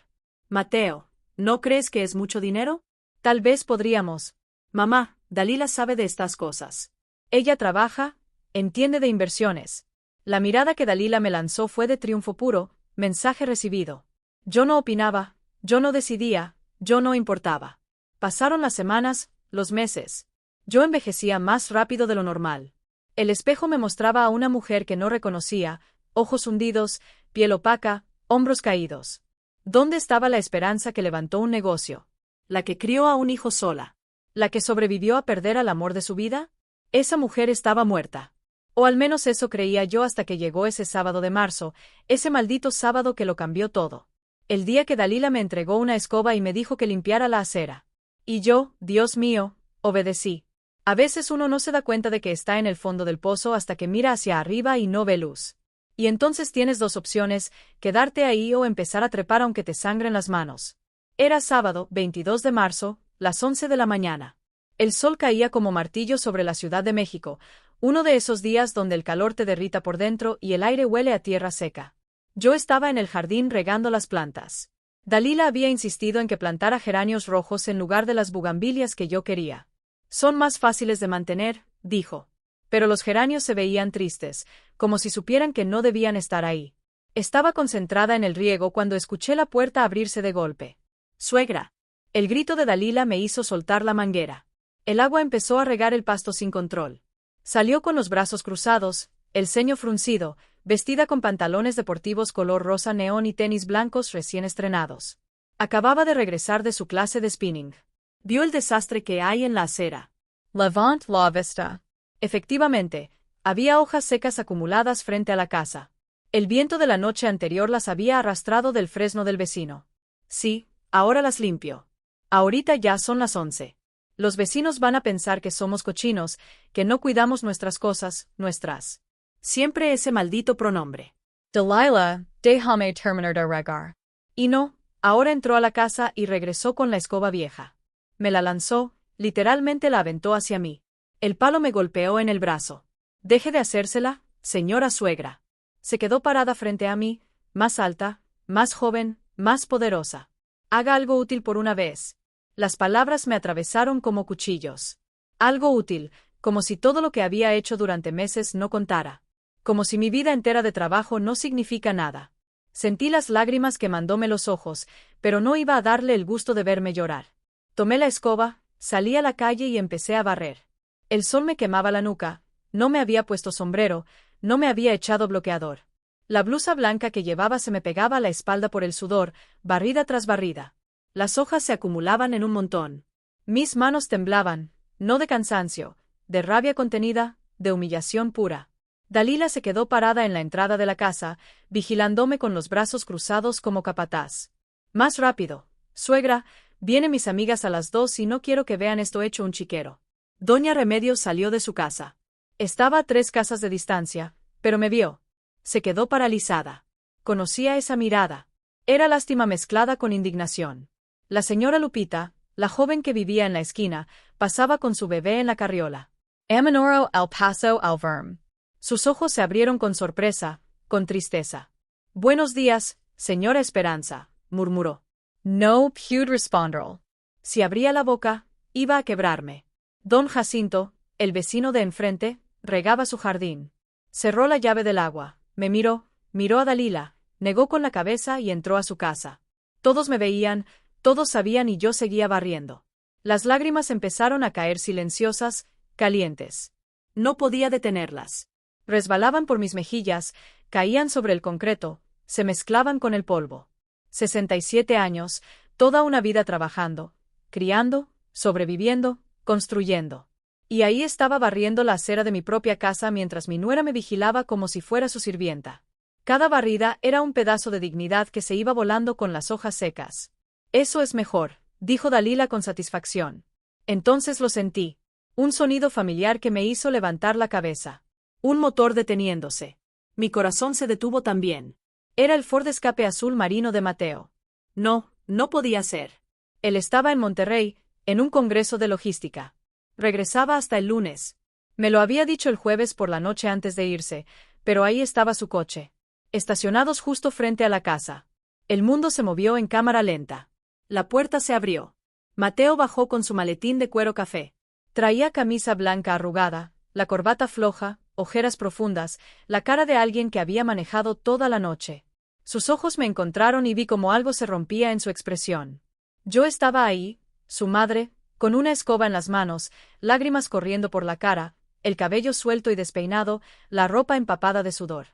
Speaker 2: Mateo, ¿no crees que es mucho dinero?
Speaker 1: Tal vez podríamos.
Speaker 2: Mamá, Dalila sabe de estas cosas.
Speaker 1: Ella trabaja, entiende de inversiones. La mirada que Dalila me lanzó fue de triunfo puro, mensaje recibido. Yo no opinaba, yo no decidía, yo no importaba. Pasaron las semanas, los meses. Yo envejecía más rápido de lo normal. El espejo me mostraba a una mujer que no reconocía, ojos hundidos, piel opaca, hombros caídos. ¿Dónde estaba la esperanza que levantó un negocio?
Speaker 2: La que crió a un hijo sola.
Speaker 1: ¿La que sobrevivió a perder al amor de su vida? Esa mujer estaba muerta. O al menos eso creía yo hasta que llegó ese sábado de marzo, ese maldito sábado que lo cambió todo. El día que Dalila me entregó una escoba y me dijo que limpiara la acera. Y yo, Dios mío, obedecí. A veces uno no se da cuenta de que está en el fondo del pozo hasta que mira hacia arriba y no ve luz. Y entonces tienes 2 opciones, quedarte ahí o empezar a trepar aunque te sangren las manos. Era sábado, 22 de marzo, las 11 de la mañana. El sol caía como martillo sobre la Ciudad de México, uno de esos días donde el calor te derrita por dentro y el aire huele a tierra seca. Yo estaba en el jardín regando las plantas. Dalila había insistido en que plantara geranios rojos en lugar de las bugambilias que yo quería. Son más fáciles de mantener, dijo. Pero los geranios se veían tristes, como si supieran que no debían estar ahí. Estaba concentrada en el riego cuando escuché la puerta abrirse de golpe.
Speaker 2: ¡Suegra!
Speaker 1: El grito de Dalila me hizo soltar la manguera. El agua empezó a regar el pasto sin control. Salió con los brazos cruzados, el ceño fruncido, vestida con pantalones deportivos color rosa neón y tenis blancos recién estrenados. Acababa de regresar de su clase de spinning.
Speaker 2: Vio el desastre que hay en la acera.
Speaker 1: Levant la vista. Efectivamente, había hojas secas acumuladas frente a la casa. El viento de la noche anterior las había arrastrado del fresno del vecino. Sí, ahora las limpio. Ahorita ya son las 11. Los vecinos van a pensar que somos cochinos, que no cuidamos nuestras cosas, nuestras.
Speaker 2: Siempre ese maldito pronombre.
Speaker 1: Delilah, déjame terminar de regar. Y no, ahora entró a la casa y regresó con la escoba vieja. Me la lanzó, literalmente la aventó hacia mí. El palo me golpeó en el brazo. Deje de hacérsela, señora suegra. Se quedó parada frente a mí, más alta, más joven, más poderosa. Haga algo útil por una vez. Las palabras me atravesaron como cuchillos. Algo útil, como si todo lo que había hecho durante meses no contara. Como si mi vida entera de trabajo no significa nada. Sentí las lágrimas que mandóme los ojos, pero no iba a darle el gusto de verme llorar. Tomé la escoba, salí a la calle y empecé a barrer. El sol me quemaba la nuca, no me había puesto sombrero, no me había echado bloqueador. La blusa blanca que llevaba se me pegaba a la espalda por el sudor, barrida tras barrida. Las hojas se acumulaban en un montón. Mis manos temblaban, no de cansancio, de rabia contenida, de humillación pura. Dalila se quedó parada en la entrada de la casa, vigilándome con los brazos cruzados como capataz. Más rápido, suegra, vienen mis amigas a las 2 y no quiero que vean esto hecho un chiquero. Doña Remedios salió de su casa. Estaba a 3 casas de distancia, pero me vio. Se quedó paralizada. Conocía esa mirada. Era lástima mezclada con indignación. La señora Lupita, la joven que vivía en la esquina, pasaba con su bebé en la carriola. Aminoro al paso al verm. Sus ojos se abrieron con sorpresa, con tristeza. Buenos días, señora Esperanza, murmuró. No pude responder. Si abría la boca, iba a quebrarme. Don Jacinto, el vecino de enfrente, regaba su jardín. Cerró la llave del agua, me miró a Dalila, negó con la cabeza y entró a su casa. Todos me veían, todos sabían y yo seguía barriendo. Las lágrimas empezaron a caer silenciosas, calientes. No podía detenerlas. Resbalaban por mis mejillas, caían sobre el concreto, se mezclaban con el polvo. 67 años, toda una vida trabajando, criando, sobreviviendo, construyendo. Y ahí estaba barriendo la acera de mi propia casa mientras mi nuera me vigilaba como si fuera su sirvienta. Cada barrida era un pedazo de dignidad que se iba volando con las hojas secas. Eso es mejor, dijo Dalila con satisfacción. Entonces lo sentí. Un sonido familiar que me hizo levantar la cabeza. Un motor deteniéndose. Mi corazón se detuvo también. Era el Ford Escape azul marino de Mateo. No, no podía ser. Él estaba en Monterrey, en un congreso de logística. Regresaba hasta el lunes. Me lo había dicho el jueves por la noche antes de irse, pero ahí estaba su coche. Estacionados justo frente a la casa. El mundo se movió en cámara lenta. La puerta se abrió. Mateo bajó con su maletín de cuero café. Traía camisa blanca arrugada, la corbata floja, ojeras profundas, la cara de alguien que había manejado toda la noche. Sus ojos me encontraron y vi como algo se rompía en su expresión. Yo estaba ahí, su madre, con una escoba en las manos, lágrimas corriendo por la cara, el cabello suelto y despeinado, la ropa empapada de sudor.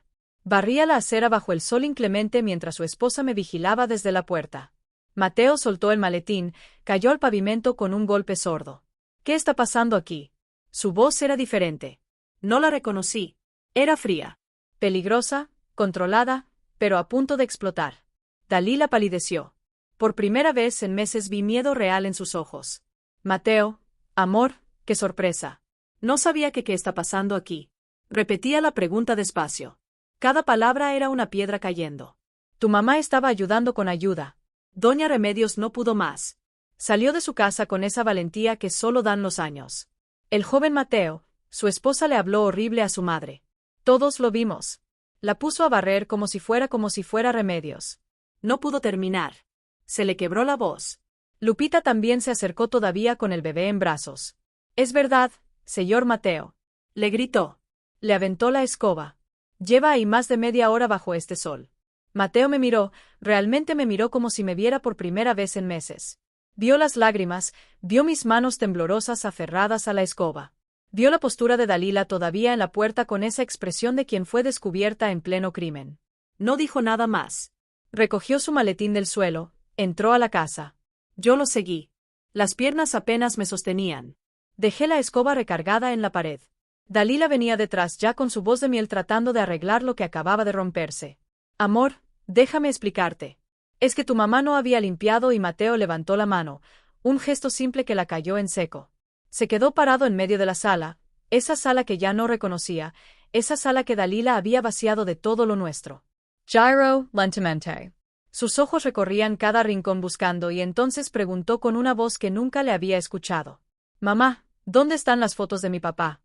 Speaker 1: Barría la acera bajo el sol inclemente mientras su esposa me vigilaba desde la puerta. Mateo soltó el maletín, cayó al pavimento con un golpe sordo. ¿Qué está pasando aquí? Su voz era diferente. No la reconocí. Era fría. Peligrosa, controlada, pero a punto de explotar. Dalila palideció. Por primera vez en meses vi miedo real en sus ojos. Mateo, amor, qué sorpresa. No sabía qué está pasando aquí. Repetía la pregunta despacio. Cada palabra era una piedra cayendo. Tu mamá estaba ayudando con ayuda. Doña Remedios no pudo más. Salió de su casa con esa valentía que solo dan los años. El joven Mateo, su esposa le habló horrible a su madre. Todos lo vimos. La puso a barrer como si fuera Remedios. No pudo terminar. Se le quebró la voz. Lupita también se acercó todavía con el bebé en brazos. Es verdad, señor Mateo. Le gritó. Le aventó la escoba. Lleva ahí más de media hora bajo este sol. Mateo me miró, realmente me miró como si me viera por primera vez en meses. Vio las lágrimas, vio mis manos temblorosas aferradas a la escoba. Vio la postura de Dalila todavía en la puerta con esa expresión de quien fue descubierta en pleno crimen. No dijo nada más. Recogió su maletín del suelo, entró a la casa. Yo lo seguí. Las piernas apenas me sostenían. Dejé la escoba recargada en la pared. Dalila venía detrás ya con su voz de miel tratando de arreglar lo que acababa de romperse. Amor, déjame explicarte. Es que tu mamá no había limpiado y Mateo levantó la mano, un gesto simple que la cayó en seco. Se quedó parado en medio de la sala, esa sala que ya no reconocía, esa sala que Dalila había vaciado de todo lo nuestro.
Speaker 2: Giró lentamente.
Speaker 1: Sus ojos recorrían cada rincón buscando y entonces preguntó con una voz que nunca le había escuchado. Mamá, ¿dónde están las fotos de mi papá?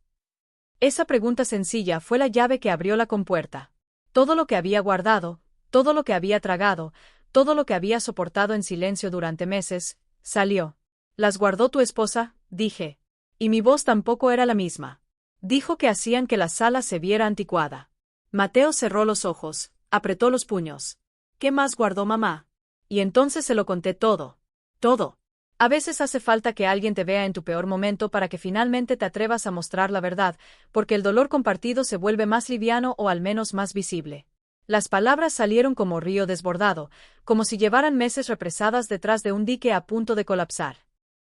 Speaker 1: Esa pregunta sencilla fue la llave que abrió la compuerta. Todo lo que había guardado, todo lo que había tragado, todo lo que había soportado en silencio durante meses, salió. ¿Las guardó tu esposa?, dije. Y mi voz tampoco era la misma. Dijo que hacían que la sala se viera anticuada. Mateo cerró los ojos, apretó los puños. ¿Qué más guardó mamá? Y entonces se lo conté todo. Todo. A veces hace falta que alguien te vea en tu peor momento para que finalmente te atrevas a mostrar la verdad, porque el dolor compartido se vuelve más liviano o al menos más visible. Las palabras salieron como río desbordado, como si llevaran meses represadas detrás de un dique a punto de colapsar.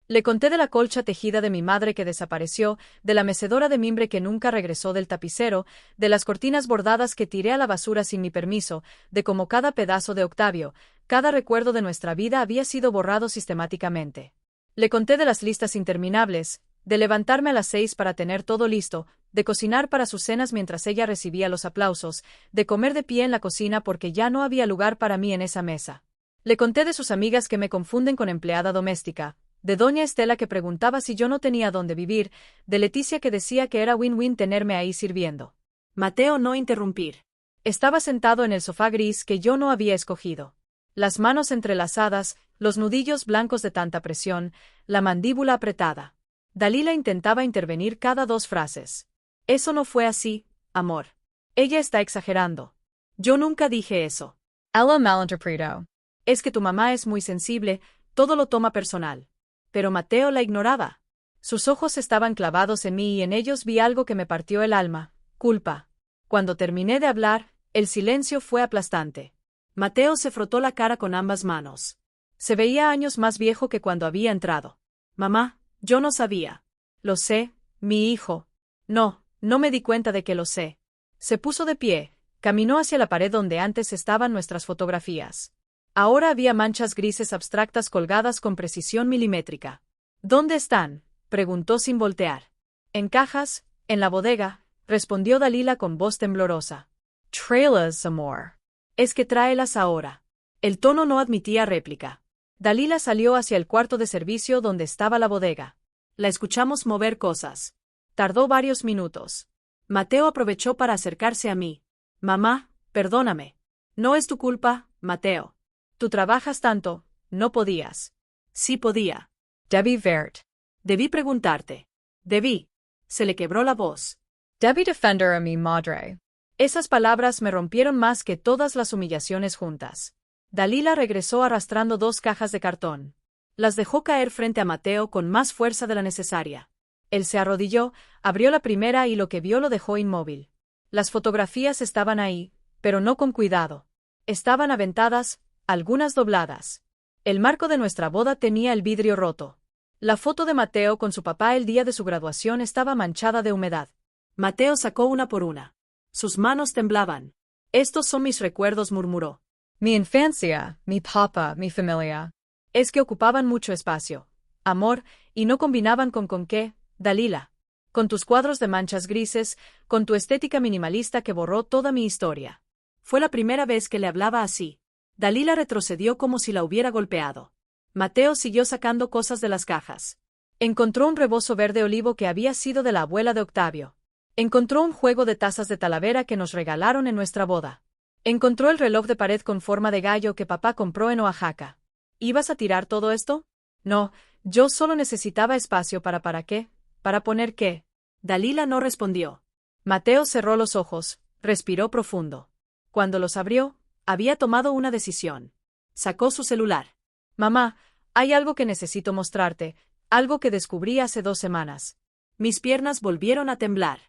Speaker 1: Le conté de la colcha tejida de mi madre que desapareció, de la mecedora de mimbre que nunca regresó del tapicero, de las cortinas bordadas que tiré a la basura sin mi permiso, de cómo cada pedazo de Octavio, cada recuerdo de nuestra vida había sido borrado sistemáticamente. Le conté de las listas interminables, de levantarme a las 6 para tener todo listo, de cocinar para sus cenas mientras ella recibía los aplausos, de comer de pie en la cocina porque ya no había lugar para mí en esa mesa. Le conté de sus amigas que me confunden con empleada doméstica, de doña Estela que preguntaba si yo no tenía dónde vivir, de Leticia que decía que era win-win tenerme ahí sirviendo. Mateo no interrumpir. Estaba sentado en el sofá gris que yo no había escogido. Las manos entrelazadas, los nudillos blancos de tanta presión, la mandíbula apretada. Dalila intentaba intervenir cada 2 frases. Eso no fue así, amor. Ella está exagerando. Yo nunca dije eso.
Speaker 2: Ella malinterpretó.
Speaker 1: Es que tu mamá es muy sensible, todo lo toma personal. Pero Mateo la ignoraba. Sus ojos estaban clavados en mí y en ellos vi algo que me partió el alma, culpa. Cuando terminé de hablar, el silencio fue aplastante. Mateo se frotó la cara con ambas manos. Se veía años más viejo que cuando había entrado. Mamá, yo no sabía. Lo sé, mi hijo. No, no me di cuenta de que lo sé. Se puso de pie, caminó hacia la pared donde antes estaban nuestras fotografías. Ahora había manchas grises abstractas colgadas con precisión milimétrica. ¿Dónde están?, preguntó sin voltear. En cajas, en la bodega, respondió Dalila con voz temblorosa.
Speaker 2: Tráelas, amor.
Speaker 1: Es que tráelas ahora. El tono no admitía réplica. Dalila salió hacia el cuarto de servicio donde estaba la bodega. La escuchamos mover cosas. Tardó varios minutos. Mateo aprovechó para acercarse a mí. Mamá, perdóname. No es tu culpa, Mateo. Tú trabajas tanto, no podías. Sí podía.
Speaker 2: Debí verte.
Speaker 1: Debí preguntarte. Debí. Se le quebró la voz.
Speaker 2: Debí defender a mi madre.
Speaker 1: Esas palabras me rompieron más que todas las humillaciones juntas. Dalila regresó arrastrando 2 cajas de cartón. Las dejó caer frente a Mateo con más fuerza de la necesaria. Él se arrodilló, abrió la primera y lo que vio lo dejó inmóvil. Las fotografías estaban ahí, pero no con cuidado. Estaban aventadas, algunas dobladas. El marco de nuestra boda tenía el vidrio roto. La foto de Mateo con su papá el día de su graduación estaba manchada de humedad. Mateo sacó una por una. Sus manos temblaban. Estos son mis recuerdos, murmuró.
Speaker 2: Mi infancia, mi papá, mi familia.
Speaker 1: Es que ocupaban mucho espacio, amor, y no combinaban con qué, Dalila. Con tus cuadros de manchas grises, con tu estética minimalista que borró toda mi historia. Fue la primera vez que le hablaba así. Dalila retrocedió como si la hubiera golpeado. Mateo siguió sacando cosas de las cajas. Encontró un rebozo verde olivo que había sido de la abuela de Octavio. Encontró un juego de tazas de Talavera que nos regalaron en nuestra boda. Encontró el reloj de pared con forma de gallo que papá compró en Oaxaca. ¿Ibas a tirar todo esto? No, yo solo necesitaba espacio ¿para qué? ¿Para poner qué? Dalila no respondió. Mateo cerró los ojos, respiró profundo. Cuando los abrió, había tomado una decisión. Sacó su celular. Mamá, hay algo que necesito mostrarte, algo que descubrí hace 2 semanas. Mis piernas volvieron a temblar.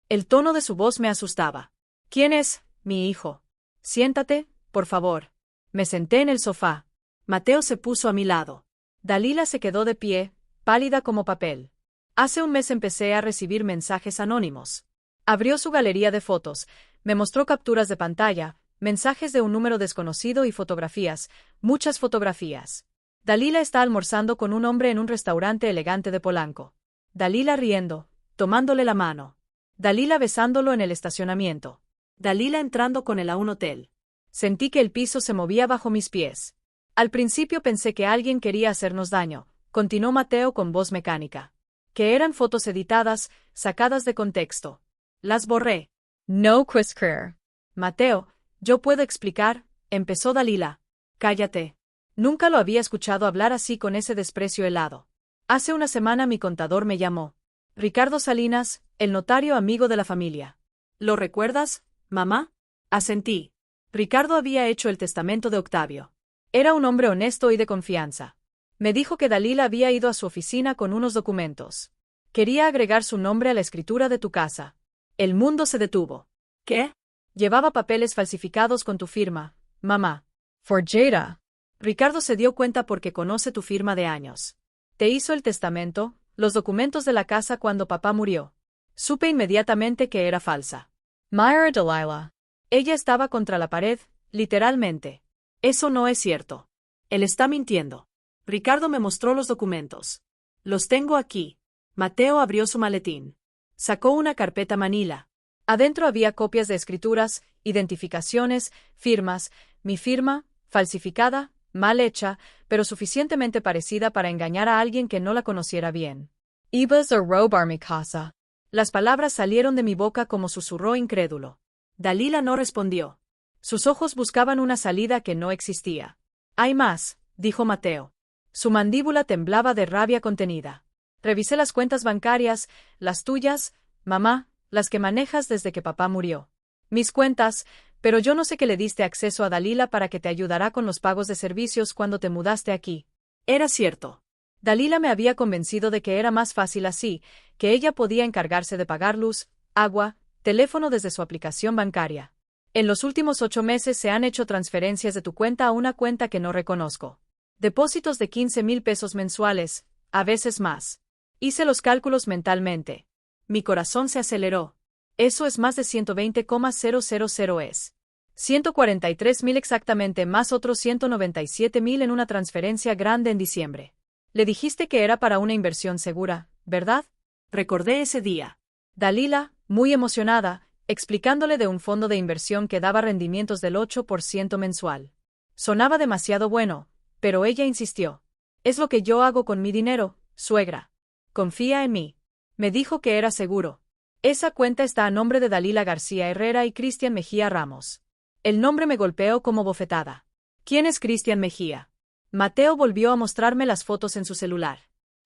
Speaker 1: El tono de su voz me asustaba. ¿Quién es, mi hijo? Siéntate, por favor. Me senté en el sofá. Mateo se puso a mi lado. Dalila se quedó de pie, pálida como papel. Hace un mes empecé a recibir mensajes anónimos. Abrió su galería de fotos, me mostró capturas de pantalla, mensajes de un número desconocido y fotografías, muchas fotografías. Dalila está almorzando con un hombre en un restaurante elegante de Polanco. Dalila riendo, tomándole la mano. Dalila besándolo en el estacionamiento.
Speaker 2: Dalila entrando con él a un hotel.
Speaker 1: Sentí que el piso se movía bajo mis pies. Al principio pensé que alguien quería hacernos daño, continuó Mateo con voz mecánica. Que eran fotos editadas, sacadas de contexto. Las borré.
Speaker 2: No puedes creer.
Speaker 1: Mateo, yo puedo explicar, empezó Dalila. Cállate. Nunca lo había escuchado hablar así con ese desprecio helado. Hace una semana mi contador me llamó. Ricardo Salinas, el notario amigo de la familia.
Speaker 2: ¿Lo recuerdas, mamá?
Speaker 1: Asentí. Ricardo había hecho el testamento de Octavio. Era un hombre honesto y de confianza. Me dijo que Dalila había ido a su oficina con unos documentos. Quería agregar su nombre a la escritura de tu casa. El mundo se detuvo.
Speaker 2: ¿Qué?
Speaker 1: Llevaba papeles falsificados con tu firma, mamá.
Speaker 2: Forjada.
Speaker 1: Ricardo se dio cuenta porque conoce tu firma de años. Te hizo el testamento, los documentos de la casa cuando papá murió. Supe inmediatamente que era falsa.
Speaker 2: Myra Delilah.
Speaker 1: Ella estaba contra la pared, literalmente. Eso no es cierto.
Speaker 2: Él está mintiendo. Ricardo me mostró los documentos.
Speaker 1: Los tengo aquí. Mateo abrió su maletín. Sacó una carpeta manila. Adentro había copias de escrituras, identificaciones, firmas, mi firma, falsificada, mal hecha, pero suficientemente parecida para engañar a alguien que no la conociera bien.
Speaker 2: Ibas a robar mi casa.
Speaker 1: Las palabras salieron de mi boca como susurró incrédulo. Dalila no respondió. Sus ojos buscaban una salida que no existía. Hay más, dijo Mateo. Su mandíbula temblaba de rabia contenida. Revisé las cuentas bancarias, las tuyas, mamá, las que manejas desde que papá murió. Mis cuentas, pero yo no sé qué le diste acceso a Dalila para que te ayudara con los pagos de servicios cuando te mudaste aquí. Era cierto. Dalila me había convencido de que era más fácil así, que ella podía encargarse de pagar luz, agua, teléfono desde su aplicación bancaria. En los últimos 8 meses se han hecho transferencias de tu cuenta a una cuenta que no reconozco. Depósitos de 15,000 pesos mensuales, a veces más. Hice los cálculos mentalmente. Mi corazón se aceleró. Eso es más de 120,000 es. 143,000 exactamente más otros 197,000 en una transferencia grande en diciembre. Le dijiste que era para una inversión segura, ¿verdad? Recordé ese día. Dalila, muy emocionada, explicándole de un fondo de inversión que daba rendimientos del 8% mensual. Sonaba demasiado bueno, pero ella insistió. Es lo que yo hago con mi dinero, suegra. Confía en mí. Me dijo que era seguro. Esa cuenta está a nombre de Dalila García Herrera y Cristian Mejía Ramos. El nombre me golpeó como bofetada. ¿Quién es Cristian Mejía? Mateo volvió a mostrarme las fotos en su celular.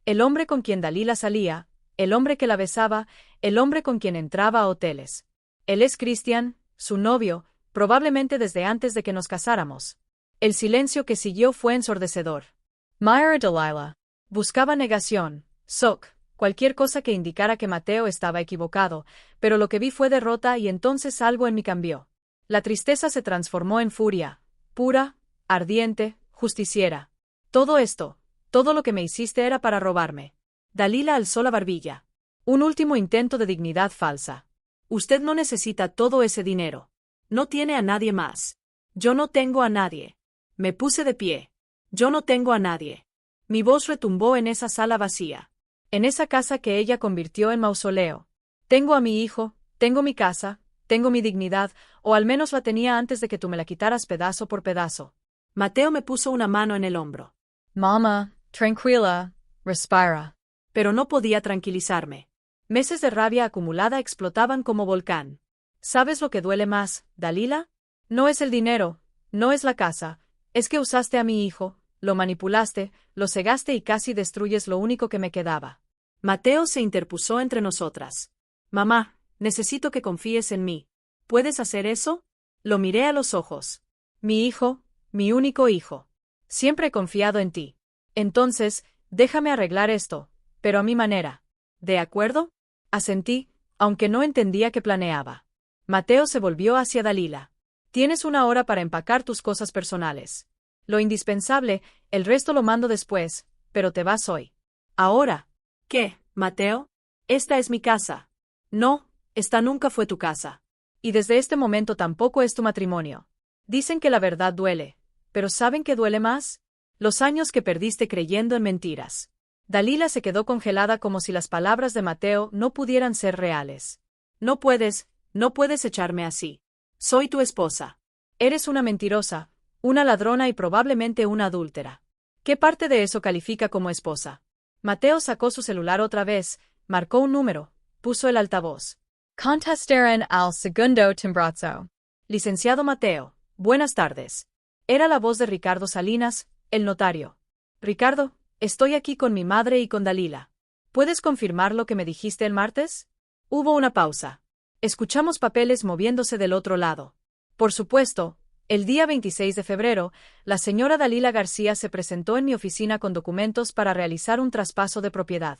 Speaker 1: El hombre con quien Dalila salía, el hombre que la besaba, el hombre con quien entraba a hoteles. Él es Cristian, su novio, probablemente desde antes de que nos casáramos. El silencio que siguió fue ensordecedor.
Speaker 2: Myra Delilah.
Speaker 1: Buscaba negación, shock, cualquier cosa que indicara que Mateo estaba equivocado, pero lo que vi fue derrota y entonces algo en mí cambió. La tristeza se transformó en furia, pura, ardiente, justiciera. Todo esto, todo lo que me hiciste era para robarme. Dalila alzó la barbilla. Un último intento de dignidad falsa. Usted no necesita todo ese dinero. No tiene a nadie más. Yo no tengo a nadie. Me puse de pie. Yo no tengo a nadie. Mi voz retumbó en esa sala vacía. En esa casa que ella convirtió en mausoleo. Tengo a mi hijo, tengo mi casa, tengo mi dignidad, o al menos la tenía antes de que tú me la quitaras pedazo por pedazo. Mateo me puso una mano en el hombro.
Speaker 2: Mama, tranquila, respira.
Speaker 1: Pero no podía tranquilizarme. Meses de rabia acumulada explotaban como volcán. ¿Sabes lo que duele más, Dalila? No es el dinero, no es la casa, es que usaste a mi hijo, lo manipulaste, lo cegaste y casi destruyes lo único que me quedaba. Mateo se interpuso entre nosotras. Mamá, necesito que confíes en mí. ¿Puedes hacer eso? Lo miré a los ojos. Mi hijo, mi único hijo. Siempre he confiado en ti. Entonces, déjame arreglar esto, pero a mi manera. ¿De acuerdo? Asentí, aunque no entendía qué planeaba. Mateo se volvió hacia Dalila. Tienes 1 hora para empacar tus cosas personales. Lo indispensable, el resto lo mando después, pero te vas hoy. ¿Ahora? ¿Qué, Mateo? Esta es mi casa. No, esta nunca fue tu casa. Y desde este momento tampoco es tu matrimonio. Dicen que la verdad duele, pero ¿saben qué duele más? Los años que perdiste creyendo en mentiras. Dalila se quedó congelada como si las palabras de Mateo no pudieran ser reales. No puedes echarme así. Soy tu esposa. Eres una mentirosa, una ladrona y probablemente una adúltera. ¿Qué parte de eso califica como esposa? Mateo sacó su celular otra vez, marcó un número, puso el altavoz.
Speaker 2: Contestaren al segundo timbrazo.
Speaker 1: Licenciado Mateo, buenas tardes. Era la voz de Ricardo Salinas, el notario. Ricardo, estoy aquí con mi madre y con Dalila. ¿Puedes confirmar lo que me dijiste el martes? Hubo una pausa. Escuchamos papeles moviéndose del otro lado. Por supuesto, el día 26 de febrero, la señora Dalila García se presentó en mi oficina con documentos para realizar un traspaso de propiedad.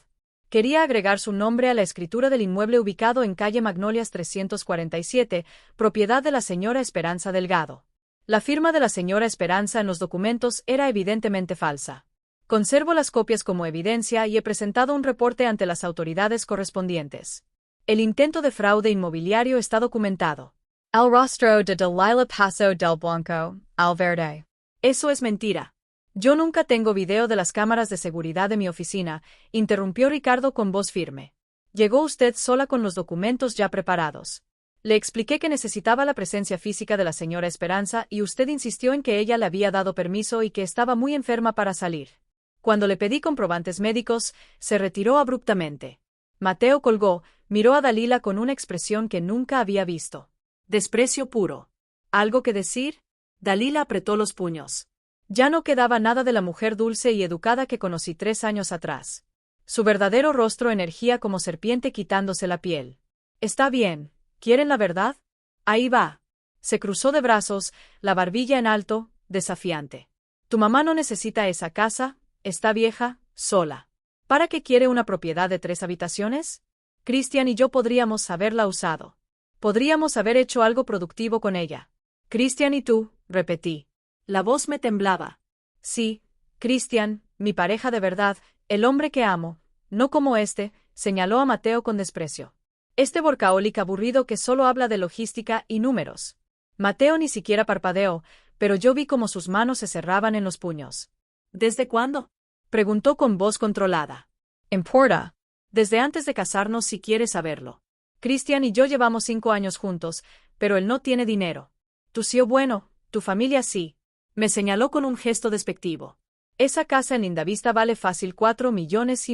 Speaker 1: Quería agregar su nombre a la escritura del inmueble ubicado en calle Magnolias 347, propiedad de la señora Esperanza Delgado. La firma de la señora Esperanza en los documentos era evidentemente falsa. Conservo las copias como evidencia y he presentado un reporte ante las autoridades correspondientes. El intento de fraude inmobiliario está documentado.
Speaker 2: El rostro de Dalila Paso del Blanco, al verde.
Speaker 1: Eso es mentira. Yo nunca tengo video de las cámaras de seguridad de mi oficina, interrumpió Ricardo con voz firme. Llegó usted sola con los documentos ya preparados. Le expliqué que necesitaba la presencia física de la señora Esperanza y usted insistió en que ella le había dado permiso y que estaba muy enferma para salir. Cuando le pedí comprobantes médicos, se retiró abruptamente. Mateo colgó, miró a Dalila con una expresión que nunca había visto. Desprecio puro. ¿Algo que decir? Dalila apretó los puños. Ya no quedaba nada de la mujer dulce y educada que conocí 3 años atrás. Su verdadero rostro emergía como serpiente quitándose la piel. Está bien, ¿quieren la verdad? Ahí va. Se cruzó de brazos, la barbilla en alto, desafiante. Tu mamá no necesita esa casa, está vieja, sola. ¿Para qué quiere una propiedad de 3 habitaciones? Cristian y yo podríamos haberla usado. Podríamos haber hecho algo productivo con ella. Cristian y tú, repetí. La voz me temblaba. Sí, Cristian, mi pareja de verdad, el hombre que amo, no como este, señaló a Mateo con desprecio. Este workaholic aburrido que solo habla de logística y números. Mateo ni siquiera parpadeó, pero yo vi cómo sus manos se cerraban en los puños. ¿Desde cuándo? Preguntó con voz controlada.
Speaker 2: Importa.
Speaker 1: Desde antes de casarnos si quieres saberlo. Cristian y yo llevamos 5 años juntos, pero él no tiene dinero. Tú sí o bueno, tu familia sí. Me señaló con un gesto despectivo. Esa casa en Lindavista vale fácil 4,5 millones.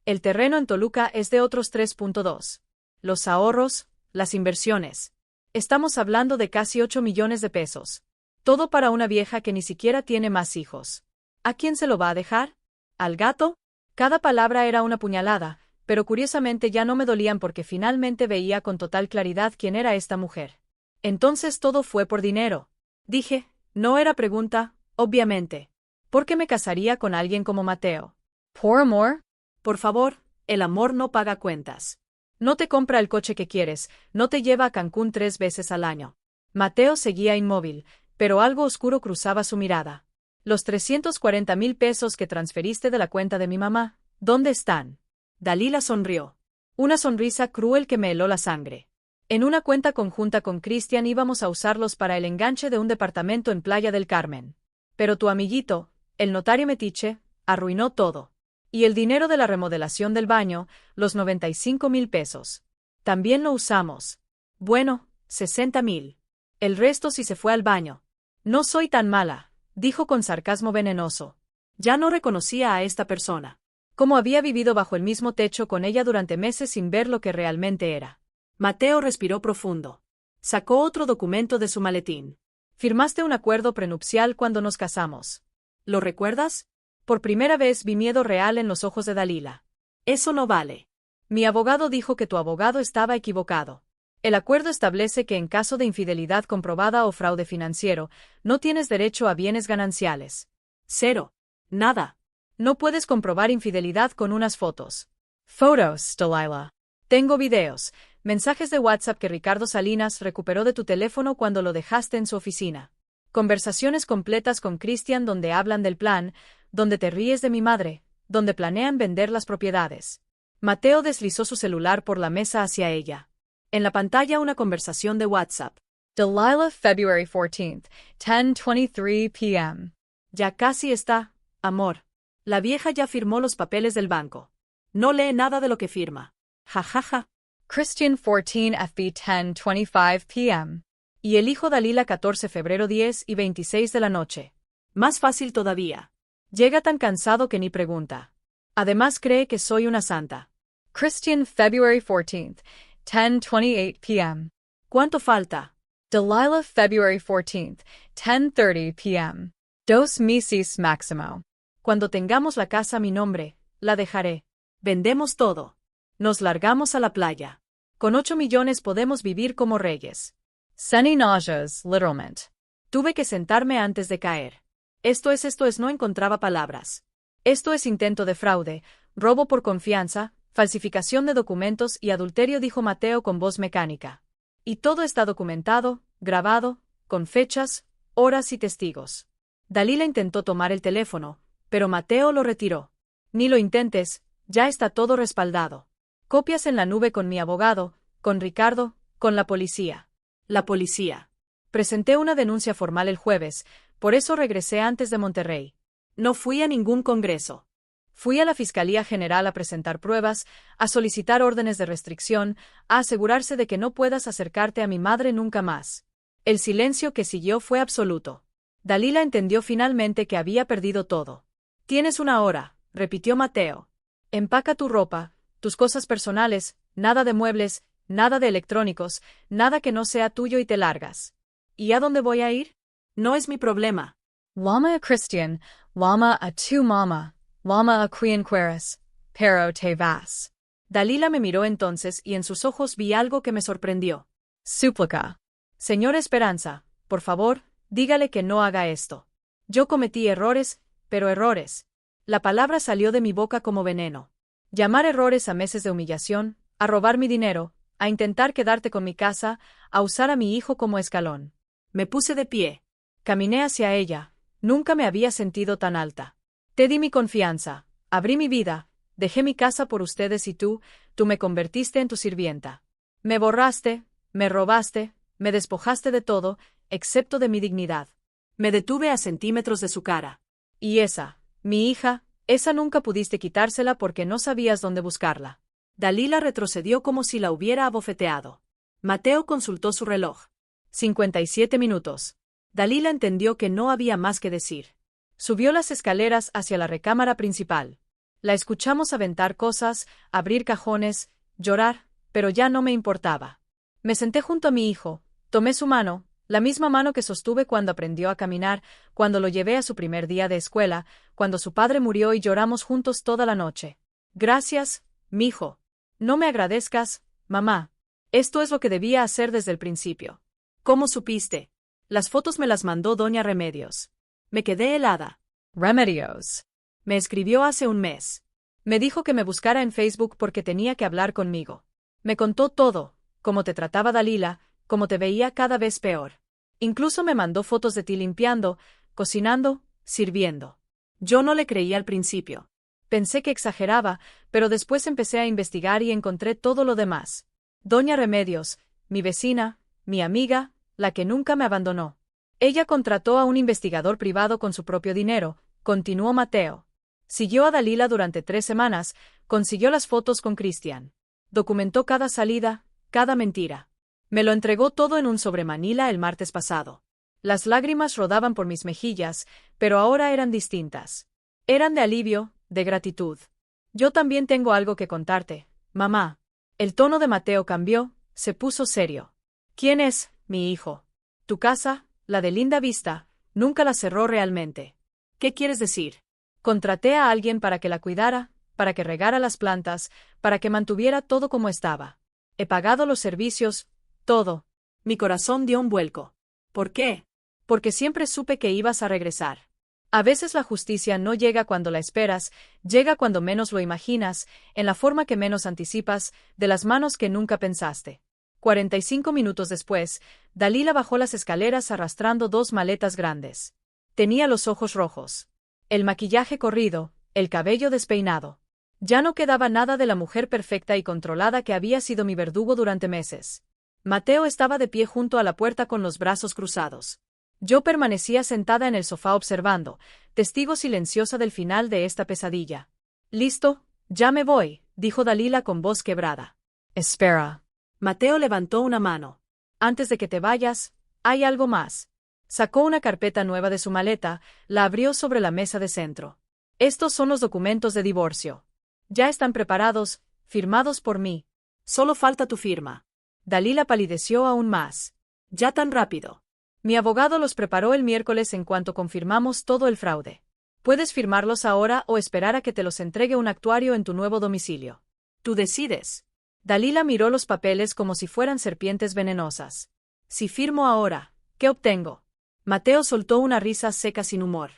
Speaker 1: El terreno en Toluca es de otros 3,2. Los ahorros, las inversiones. Estamos hablando de casi 8 millones de pesos. Todo para una vieja que ni siquiera tiene más hijos. ¿A quién se lo va a dejar? ¿Al gato? Cada palabra era una puñalada, pero curiosamente ya no me dolían porque finalmente veía con total claridad quién era esta mujer. Entonces todo fue por dinero. Dije, no era pregunta, obviamente. ¿Por qué me casaría con alguien como Mateo?
Speaker 2: ¿Por amor?
Speaker 1: Por favor, el amor no paga cuentas. No te compra el coche que quieres, no te lleva a Cancún 3 veces al año. Mateo seguía inmóvil, pero algo oscuro cruzaba su mirada. Los 340,000 pesos que transferiste de la cuenta de mi mamá, ¿dónde están? Dalila sonrió. Una sonrisa cruel que me heló la sangre. En una cuenta conjunta con Cristian íbamos a usarlos para el enganche de un departamento en Playa del Carmen. Pero tu amiguito, el notario metiche, arruinó todo. Y el dinero de la remodelación del baño, los 95,000 pesos. También lo usamos. Bueno, 60,000. El resto sí se fue al baño. No soy tan mala, dijo con sarcasmo venenoso. Ya no reconocía a esta persona. Cómo había vivido bajo el mismo techo con ella durante meses sin ver lo que realmente era. Mateo respiró profundo. Sacó otro documento de su maletín. Firmaste un acuerdo prenupcial cuando nos casamos. ¿Lo recuerdas? Por primera vez vi miedo real en los ojos de Dalila. Eso no vale. Mi abogado dijo que tu abogado estaba equivocado. El acuerdo establece que en caso de infidelidad comprobada o fraude financiero, no tienes derecho a bienes gananciales. 0. Nada. No puedes comprobar infidelidad con unas fotos.
Speaker 2: Fotos, Dalila.
Speaker 1: Tengo videos, mensajes de WhatsApp que Ricardo Salinas recuperó de tu teléfono cuando lo dejaste en su oficina. Conversaciones completas con Cristian donde hablan del plan, donde te ríes de mi madre, donde planean vender las propiedades. Mateo deslizó su celular por la mesa hacia ella. En la pantalla una conversación de WhatsApp.
Speaker 2: Dalila, February 14th, 10:23 p.m.
Speaker 1: Ya casi está, amor.
Speaker 2: La vieja ya firmó los papeles del banco. No lee nada de lo que firma. Ja, ja, ja.
Speaker 1: Christian 14 FB 10:25 p.m.
Speaker 2: Y el hijo Dalila 14 febrero 10 y 26 de la noche. Más fácil todavía. Llega tan cansado que ni pregunta. Además cree que soy una santa.
Speaker 1: Christian February 14th, 10:28 p.m.
Speaker 2: ¿Cuánto falta?
Speaker 1: Delilah February 14th, 10:30 p.m. Dos meses máximo.
Speaker 2: Cuando tengamos la casa a mi nombre, la dejaré. Vendemos todo. Nos largamos a la playa. Con 8 millones podemos vivir como reyes.
Speaker 1: Sunny nauseous, literalmente.
Speaker 2: Tuve que sentarme antes de caer. Esto es, no encontraba palabras. Esto es intento de fraude, robo por confianza, falsificación de documentos y adulterio, dijo Mateo con voz mecánica. Y todo está documentado, grabado, con fechas, horas y testigos. Dalila intentó tomar el teléfono, pero Mateo lo retiró. Ni lo intentes, ya está todo respaldado. Copias en la nube con mi abogado, con Ricardo, con la policía. La policía. Presenté una denuncia formal el jueves, por eso regresé antes de Monterrey. No fui a ningún congreso. Fui a la Fiscalía General a presentar pruebas, a solicitar órdenes de restricción, a asegurarse de que no puedas acercarte a mi madre nunca más. El silencio que siguió fue absoluto. Dalila entendió finalmente que había perdido todo. Tienes una hora, repitió Mateo. Empaca tu ropa, tus cosas personales, nada de muebles, nada de electrónicos, nada que no sea tuyo y te largas. ¿Y a dónde voy a ir? No es mi problema.
Speaker 1: Llama a Christian, llama a tu mamá, llama a quien quieras, pero te vas.
Speaker 2: Dalila me miró entonces y en sus ojos vi algo que me sorprendió.
Speaker 1: Súplica.
Speaker 2: Señor Esperanza, por favor, dígale que no haga esto. Yo cometí errores, pero errores. La palabra salió de mi boca como veneno. Llamar errores a meses de humillación, a robar mi dinero, a intentar quedarte con mi casa, a usar a mi hijo como escalón. Me puse de pie. Caminé hacia ella. Nunca me había sentido tan alta. Te di mi confianza, abrí mi vida, dejé mi casa por ustedes y tú me convertiste en tu sirvienta. Me borraste, me robaste, me despojaste de todo, excepto de mi dignidad. Me detuve a centímetros de su cara. Y esa, mi hija, esa nunca pudiste quitársela porque no sabías dónde buscarla. Dalila retrocedió como si la hubiera abofeteado. Mateo consultó su reloj. 57 minutos. Dalila entendió que no había más que decir. Subió las escaleras hacia la recámara principal. La escuchamos aventar cosas, abrir cajones, llorar, pero ya no me importaba. Me senté junto a mi hijo, tomé su mano, la misma mano que sostuve cuando aprendió a caminar, cuando lo llevé a su primer día de escuela, cuando su padre murió y lloramos juntos toda la noche. Gracias, mijo. No me agradezcas, mamá. Esto es lo que debía hacer desde el principio. ¿Cómo supiste? Las fotos me las mandó doña Remedios. Me quedé helada.
Speaker 1: Remedios.
Speaker 2: Me escribió hace un mes. Me dijo que me buscara en Facebook porque tenía que hablar conmigo. Me contó todo, cómo te trataba Dalila, cómo te veía cada vez peor. Incluso me mandó fotos de ti limpiando, cocinando, sirviendo. Yo no le creí al principio. Pensé que exageraba, pero después empecé a investigar y encontré todo lo demás. Doña Remedios, mi vecina, mi amiga, la que nunca me abandonó. Ella contrató a un investigador privado con su propio dinero, continuó Mateo. Siguió a Dalila durante 3 semanas, consiguió las fotos con Christian. Documentó cada salida, cada mentira. Me lo entregó todo en un sobre Manila el martes pasado. Las lágrimas rodaban por mis mejillas, pero ahora eran distintas. Eran de alivio, de gratitud. Yo también tengo algo que contarte, mamá. El tono de Mateo cambió, se puso serio. ¿Quién es, mi hijo? Tu casa, la de Linda Vista, nunca la cerró realmente. ¿Qué quieres decir? Contraté a alguien para que la cuidara, para que regara las plantas, para que mantuviera todo como estaba. He pagado los servicios, todo. Mi corazón dio un vuelco. ¿Por qué? Porque siempre supe que ibas a regresar. A veces la justicia no llega cuando la esperas, llega cuando menos lo imaginas, en la forma que menos anticipas, de las manos que nunca pensaste. 45 minutos después, Dalila bajó las escaleras arrastrando 2 maletas grandes. Tenía los ojos rojos. El maquillaje corrido, el cabello despeinado. Ya no quedaba nada de la mujer perfecta y controlada que había sido mi verdugo durante meses. Mateo estaba de pie junto a la puerta con los brazos cruzados.
Speaker 1: Yo permanecía sentada en el sofá observando, testigo silenciosa del final de esta pesadilla. «Listo, ya me voy», dijo Dalila con voz quebrada. «Espera». Mateo levantó una mano. «Antes de que te vayas, hay algo más». Sacó una carpeta nueva de su maleta, la abrió sobre la mesa de centro. «Estos son los documentos de divorcio. Ya están preparados, firmados por mí. Solo falta tu firma». Dalila palideció aún más. «¿Ya tan rápido?» «Mi abogado los preparó el miércoles en cuanto confirmamos todo el fraude. Puedes firmarlos ahora o esperar a que te los entregue un actuario en tu nuevo domicilio. Tú decides». Dalila miró los papeles como si fueran serpientes venenosas. «Si firmo ahora, ¿qué obtengo?» Mateo soltó una risa seca sin humor.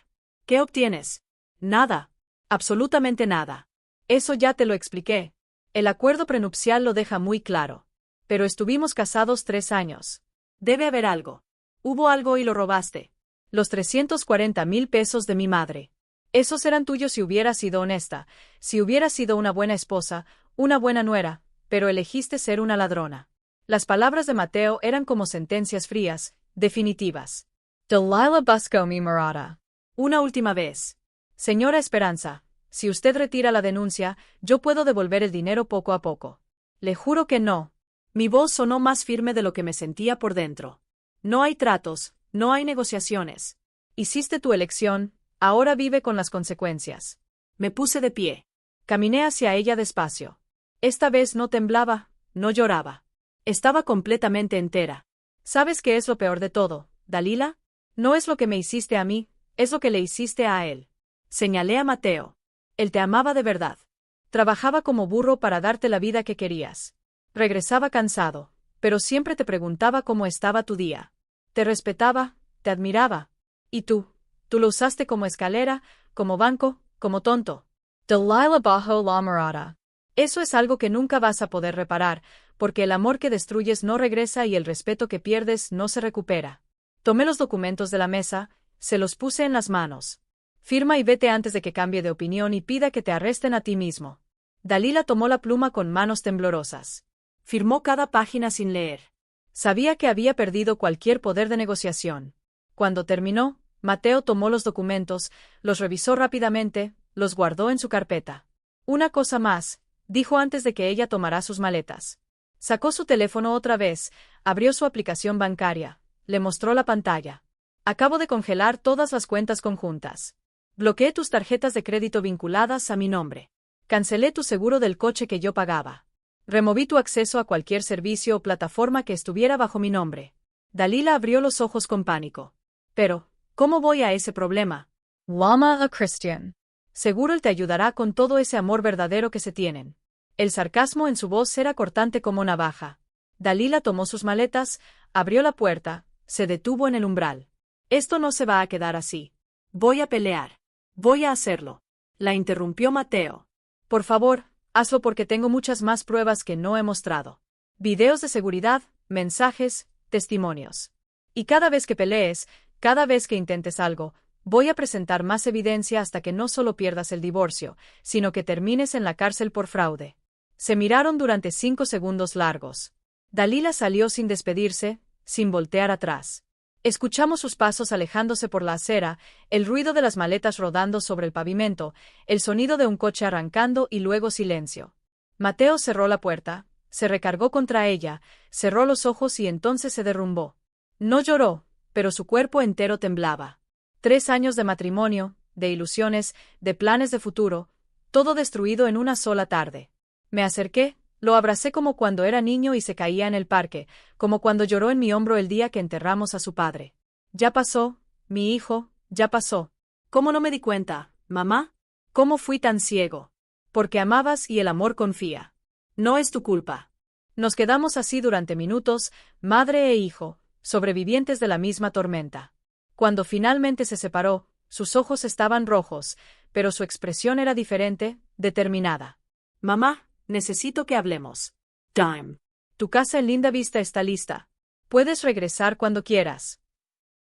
Speaker 1: «¿Qué obtienes?» «Nada. Absolutamente nada. Eso ya te lo expliqué. El acuerdo prenupcial lo deja muy claro. Pero estuvimos casados 3 años. Debe haber algo. Hubo algo y lo robaste. Los 340,000 pesos de mi madre. Esos eran tuyos si hubieras sido honesta, si hubieras sido una buena esposa, una buena nuera, pero elegiste ser una ladrona». Las palabras de Mateo eran como sentencias frías, definitivas. «Dalila buscó mi morada. Una última vez. Señora Esperanza, si usted retira la denuncia, yo puedo devolver el dinero poco a poco». «Le juro que no». Mi voz sonó más firme de lo que me sentía por dentro. «No hay tratos, no hay negociaciones. Hiciste tu elección, ahora vive con las consecuencias». Me puse de pie. Caminé hacia ella despacio. Esta vez no temblaba, no lloraba. Estaba completamente entera. «¿Sabes qué es lo peor de todo, Dalila? No es lo que me hiciste a mí, es lo que le hiciste a él». Señalé a Mateo. «Él te amaba de verdad. Trabajaba como burro para darte la vida que querías. Regresaba cansado, pero siempre te preguntaba cómo estaba tu día. Te respetaba, te admiraba. Y tú lo usaste como escalera, como banco, como tonto». Dalila bajó la mirada. «Eso es algo que nunca vas a poder reparar, porque el amor que destruyes no regresa y el respeto que pierdes no se recupera». Tomé los documentos de la mesa, se los puse en las manos. «Firma y vete antes de que cambie de opinión y pida que te arresten a ti mismo». Dalila tomó la pluma con manos temblorosas. Firmó cada página sin leer. Sabía que había perdido cualquier poder de negociación. Cuando terminó, Mateo tomó los documentos, los revisó rápidamente, los guardó en su carpeta. «Una cosa más», dijo antes de que ella tomara sus maletas. Sacó su teléfono otra vez, abrió su aplicación bancaria, le mostró la pantalla. «Acabo de congelar todas las cuentas conjuntas. Bloqueé tus tarjetas de crédito vinculadas a mi nombre. Cancelé tu seguro del coche que yo pagaba. Removí tu acceso a cualquier servicio o plataforma que estuviera bajo mi nombre». Dalila abrió los ojos con pánico. «Pero, ¿cómo voy a ese problema?» «Llama a Christian. Seguro él te ayudará con todo ese amor verdadero que se tienen». El sarcasmo en su voz era cortante como navaja. Dalila tomó sus maletas, abrió la puerta, se detuvo en el umbral. «Esto no se va a quedar así. Voy a pelear. Voy a hacerlo». La interrumpió Mateo. «Por favor, hazlo porque tengo muchas más pruebas que no he mostrado. Videos de seguridad, mensajes, testimonios. Y cada vez que pelees, cada vez que intentes algo, voy a presentar más evidencia hasta que no solo pierdas el divorcio, sino que termines en la cárcel por fraude». Se miraron durante 5 segundos largos. Dalila salió sin despedirse, sin voltear atrás. Escuchamos sus pasos alejándose por la acera, el ruido de las maletas rodando sobre el pavimento, el sonido de un coche arrancando y luego silencio. Mateo cerró la puerta, se recargó contra ella, cerró los ojos y entonces se derrumbó. No lloró, pero su cuerpo entero temblaba. 3 años de matrimonio, de ilusiones, de planes de futuro, todo destruido en una sola tarde. Me acerqué, lo abracé como cuando era niño y se caía en el parque, como cuando lloró en mi hombro el día que enterramos a su padre. «Ya pasó, mi hijo, ya pasó». «¿Cómo no me di cuenta, mamá? ¿Cómo fui tan ciego?» «Porque amabas y el amor confía. No es tu culpa». Nos quedamos así durante minutos, madre e hijo, sobrevivientes de la misma tormenta. Cuando finalmente se separó, sus ojos estaban rojos, pero su expresión era diferente, determinada. «Mamá, necesito que hablemos». «Dime. Tu casa en Linda Vista está lista. Puedes regresar cuando quieras.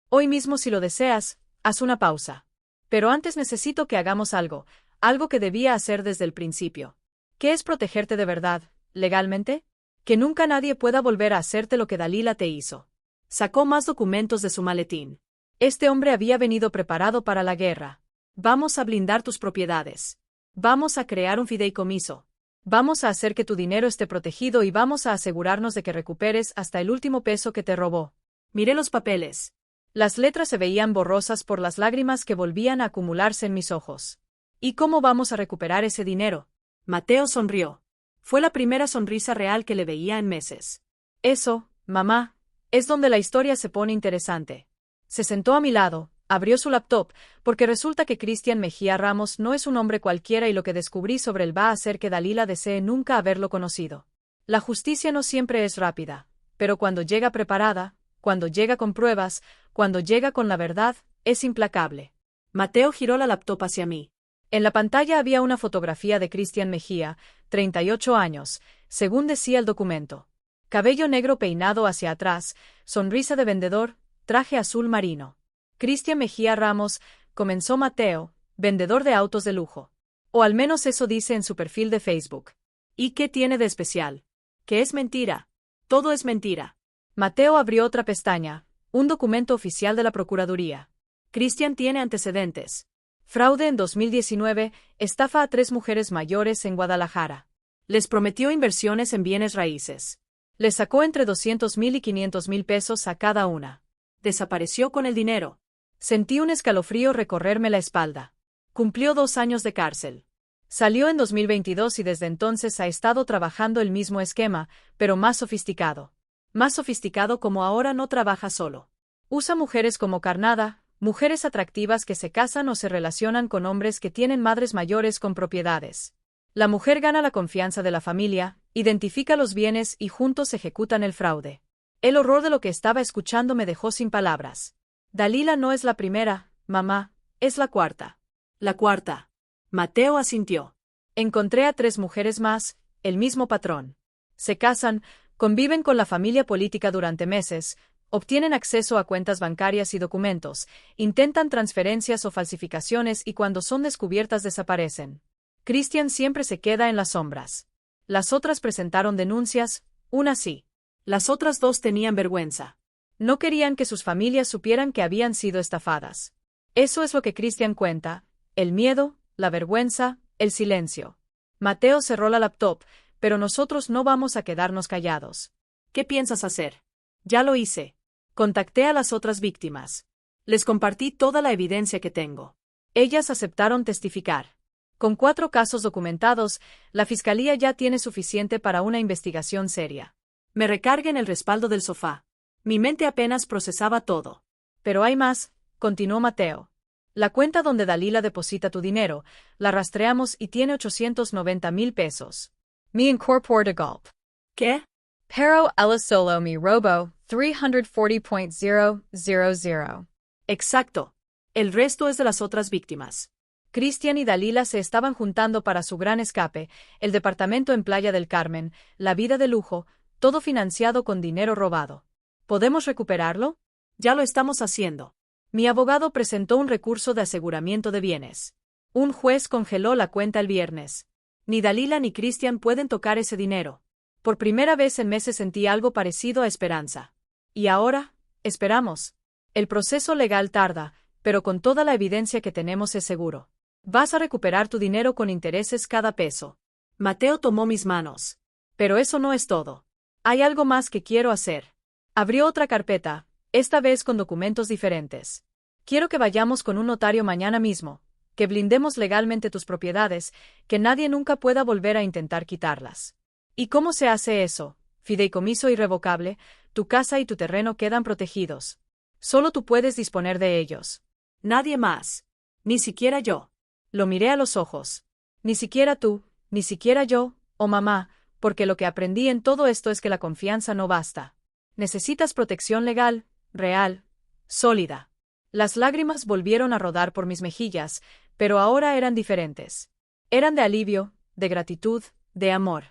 Speaker 1: Hoy mismo si lo deseas, haz una pausa. Pero antes necesito que hagamos algo, algo que debía hacer desde el principio. ¿Qué es protegerte de verdad, legalmente? Que nunca nadie pueda volver a hacerte lo que Dalila te hizo». Sacó más documentos de su maletín. Este hombre había venido preparado para la guerra. Vamos a blindar tus propiedades. Vamos a crear un fideicomiso. Vamos a hacer que tu dinero esté protegido y vamos a asegurarnos de que recuperes hasta el último peso que te robó. Miré los papeles. Las letras se veían borrosas por las lágrimas que volvían a acumularse en mis ojos. ¿Y cómo vamos a recuperar ese dinero? Mateo sonrió. Fue la primera sonrisa real que le veía en meses. Eso, mamá, es donde la historia se pone interesante. Se sentó a mi lado, abrió su laptop, porque resulta que Cristian Mejía Ramos no es un hombre cualquiera y lo que descubrí sobre él va a hacer que Dalila desee nunca haberlo conocido. La justicia no siempre es rápida, pero cuando llega preparada, cuando llega con pruebas, cuando llega con la verdad, es implacable. Mateo giró la laptop hacia mí. En la pantalla había una fotografía de Cristian Mejía, 38 años, según decía el documento. Cabello negro peinado hacia atrás, sonrisa de vendedor, traje azul marino. Cristian Mejía Ramos, comenzó Mateo, vendedor de autos de lujo. O al menos eso dice en su perfil de Facebook. ¿Y qué tiene de especial? Que es mentira. Todo es mentira. Mateo abrió otra pestaña, un documento oficial de la Procuraduría. Cristian tiene antecedentes. Fraude en 2019, estafa a 3 mujeres mayores en Guadalajara. Les prometió inversiones en bienes raíces. Les sacó entre 200,000 y 500,000 pesos a cada una. Desapareció con el dinero. Sentí un escalofrío recorrerme la espalda. Cumplió 2 años de cárcel. Salió en 2022 y desde entonces ha estado trabajando el mismo esquema, pero más sofisticado. Más sofisticado como ahora no trabaja solo. Usa mujeres como carnada, mujeres atractivas que se casan o se relacionan con hombres que tienen madres mayores con propiedades. La mujer gana la confianza de la familia, identifica los bienes y juntos ejecutan el fraude. El horror de lo que estaba escuchando me dejó sin palabras. Dalila no es la primera, mamá, es la cuarta. La cuarta. Mateo asintió. Encontré a 3 mujeres más, el mismo patrón. Se casan, conviven con la familia política durante meses, obtienen acceso a cuentas bancarias y documentos, intentan transferencias o falsificaciones y cuando son descubiertas desaparecen. Cristian siempre se queda en las sombras. Las otras presentaron denuncias, una sí. Las otras 2 tenían vergüenza. No querían que sus familias supieran que habían sido estafadas. Eso es lo que Cristian cuenta, el miedo, la vergüenza, el silencio. Mateo cerró la laptop, pero nosotros no vamos a quedarnos callados. ¿Qué piensas hacer? Ya lo hice. Contacté a las otras víctimas. Les compartí toda la evidencia que tengo. Ellas aceptaron testificar. Con 4 casos documentados, la fiscalía ya tiene suficiente para una investigación seria. Me recargué en el respaldo del sofá. Mi mente apenas procesaba todo. Pero hay más, continuó Mateo. La cuenta donde Dalila deposita tu dinero, la rastreamos y tiene 890,000 pesos. Me incorporé golp. ¿Qué? Pero ella solo me robó 340,000. Exacto. El resto es de las otras víctimas. Cristian y Dalila se estaban juntando para su gran escape, el departamento en Playa del Carmen, la vida de lujo, todo financiado con dinero robado. ¿Podemos recuperarlo? Ya lo estamos haciendo. Mi abogado presentó un recurso de aseguramiento de bienes. Un juez congeló la cuenta el viernes. Ni Dalila ni Cristian pueden tocar ese dinero. Por primera vez en meses sentí algo parecido a esperanza. Y ahora, esperamos. El proceso legal tarda, pero con toda la evidencia que tenemos es seguro. Vas a recuperar tu dinero con intereses cada peso. Mateo tomó mis manos. Pero eso no es todo. Hay algo más que quiero hacer. Abrió otra carpeta, esta vez con documentos diferentes. Quiero que vayamos con un notario mañana mismo, que blindemos legalmente tus propiedades, que nadie nunca pueda volver a intentar quitarlas. ¿Y cómo se hace eso? Fideicomiso irrevocable, tu casa y tu terreno quedan protegidos. Solo tú puedes disponer de ellos. Nadie más. Ni siquiera yo. Lo miré a los ojos. Ni siquiera tú, ni siquiera yo, o mamá, porque lo que aprendí en todo esto es que la confianza no basta. Necesitas protección legal, real, sólida. Las lágrimas volvieron a rodar por mis mejillas, pero ahora eran diferentes. Eran de alivio, de gratitud, de amor.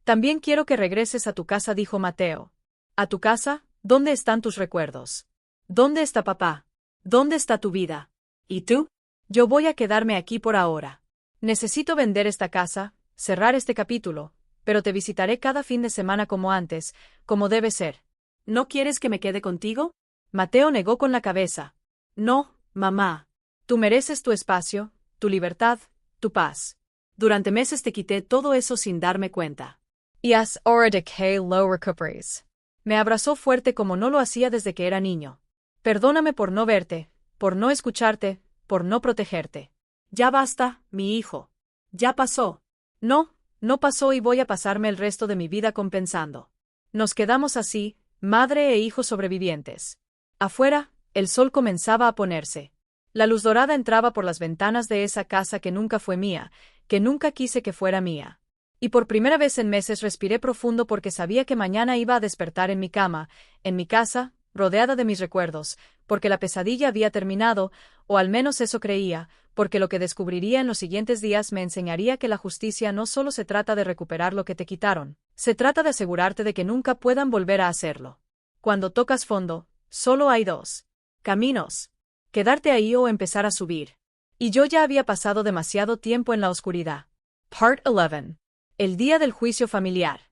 Speaker 1: También quiero que regreses a tu casa, dijo Mateo. ¿A tu casa? ¿Dónde están tus recuerdos? ¿Dónde está papá? ¿Dónde está tu vida? ¿Y tú? Yo voy a quedarme aquí por ahora. Necesito vender esta casa, cerrar este capítulo, pero te visitaré cada fin de semana como antes, como debe ser. ¿No quieres que me quede contigo? Mateo negó con la cabeza.
Speaker 2: No, mamá. Tú mereces tu espacio, tu libertad, tu paz. Durante meses te quité todo eso sin darme cuenta.
Speaker 1: Y ahora de que lo recuperes.
Speaker 2: Me abrazó fuerte como no lo hacía desde que era niño. Perdóname por no verte, por no escucharte, por no protegerte. Ya basta, mi hijo. Ya pasó. No, no pasó y voy a pasarme el resto de mi vida compensando. Nos quedamos así, madre e hijo sobrevivientes. Afuera, el sol comenzaba a ponerse. La luz dorada entraba por las ventanas de esa casa que nunca fue mía, que nunca quise que fuera mía. Y por primera vez en meses respiré profundo porque sabía que mañana iba a despertar en mi cama, en mi casa, rodeada de mis recuerdos, porque la pesadilla había terminado, o al menos eso creía, porque lo que descubriría en los siguientes días me enseñaría que la justicia no solo se trata de recuperar lo que te quitaron, se trata de asegurarte de que nunca puedan volver a hacerlo. Cuando tocas fondo, solo hay dos caminos: quedarte ahí o empezar a subir. Y yo ya había pasado demasiado tiempo en la oscuridad.
Speaker 1: Part 11.
Speaker 2: El día del juicio familiar.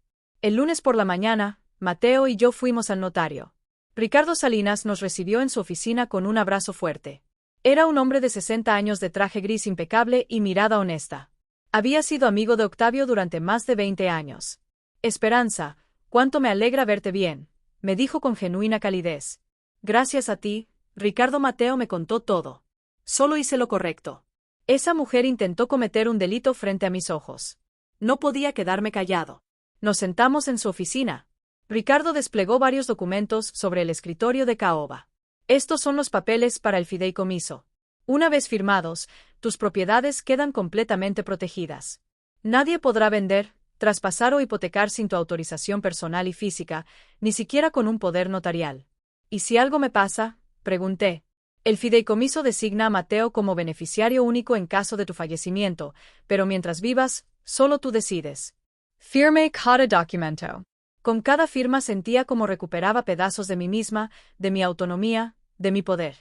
Speaker 2: El lunes por la mañana, Mateo y yo fuimos al notario. Ricardo Salinas nos recibió en su oficina con un abrazo fuerte. Era un hombre de 60 años de traje gris impecable y mirada honesta. Había sido amigo de Octavio durante más de 20 años. Esperanza, cuánto me alegra verte bien, me dijo con genuina calidez. Gracias a ti, Ricardo. Mateo me contó todo. Solo hice lo correcto. Esa mujer intentó cometer un delito frente a mis ojos. No podía quedarme callado. Nos sentamos en su oficina. Ricardo desplegó varios documentos sobre el escritorio de caoba. Estos son los papeles para el fideicomiso. Una vez firmados, tus propiedades quedan completamente protegidas. Nadie podrá vender, traspasar o hipotecar sin tu autorización personal y física, ni siquiera con un poder notarial. ¿Y si algo me pasa?, pregunté. El fideicomiso designa a Mateo como beneficiario único en caso de tu fallecimiento, pero mientras vivas, solo tú decides.
Speaker 1: Firme cada documento.
Speaker 2: Con cada firma sentía como recuperaba pedazos de mí misma, de mi autonomía, de mi poder.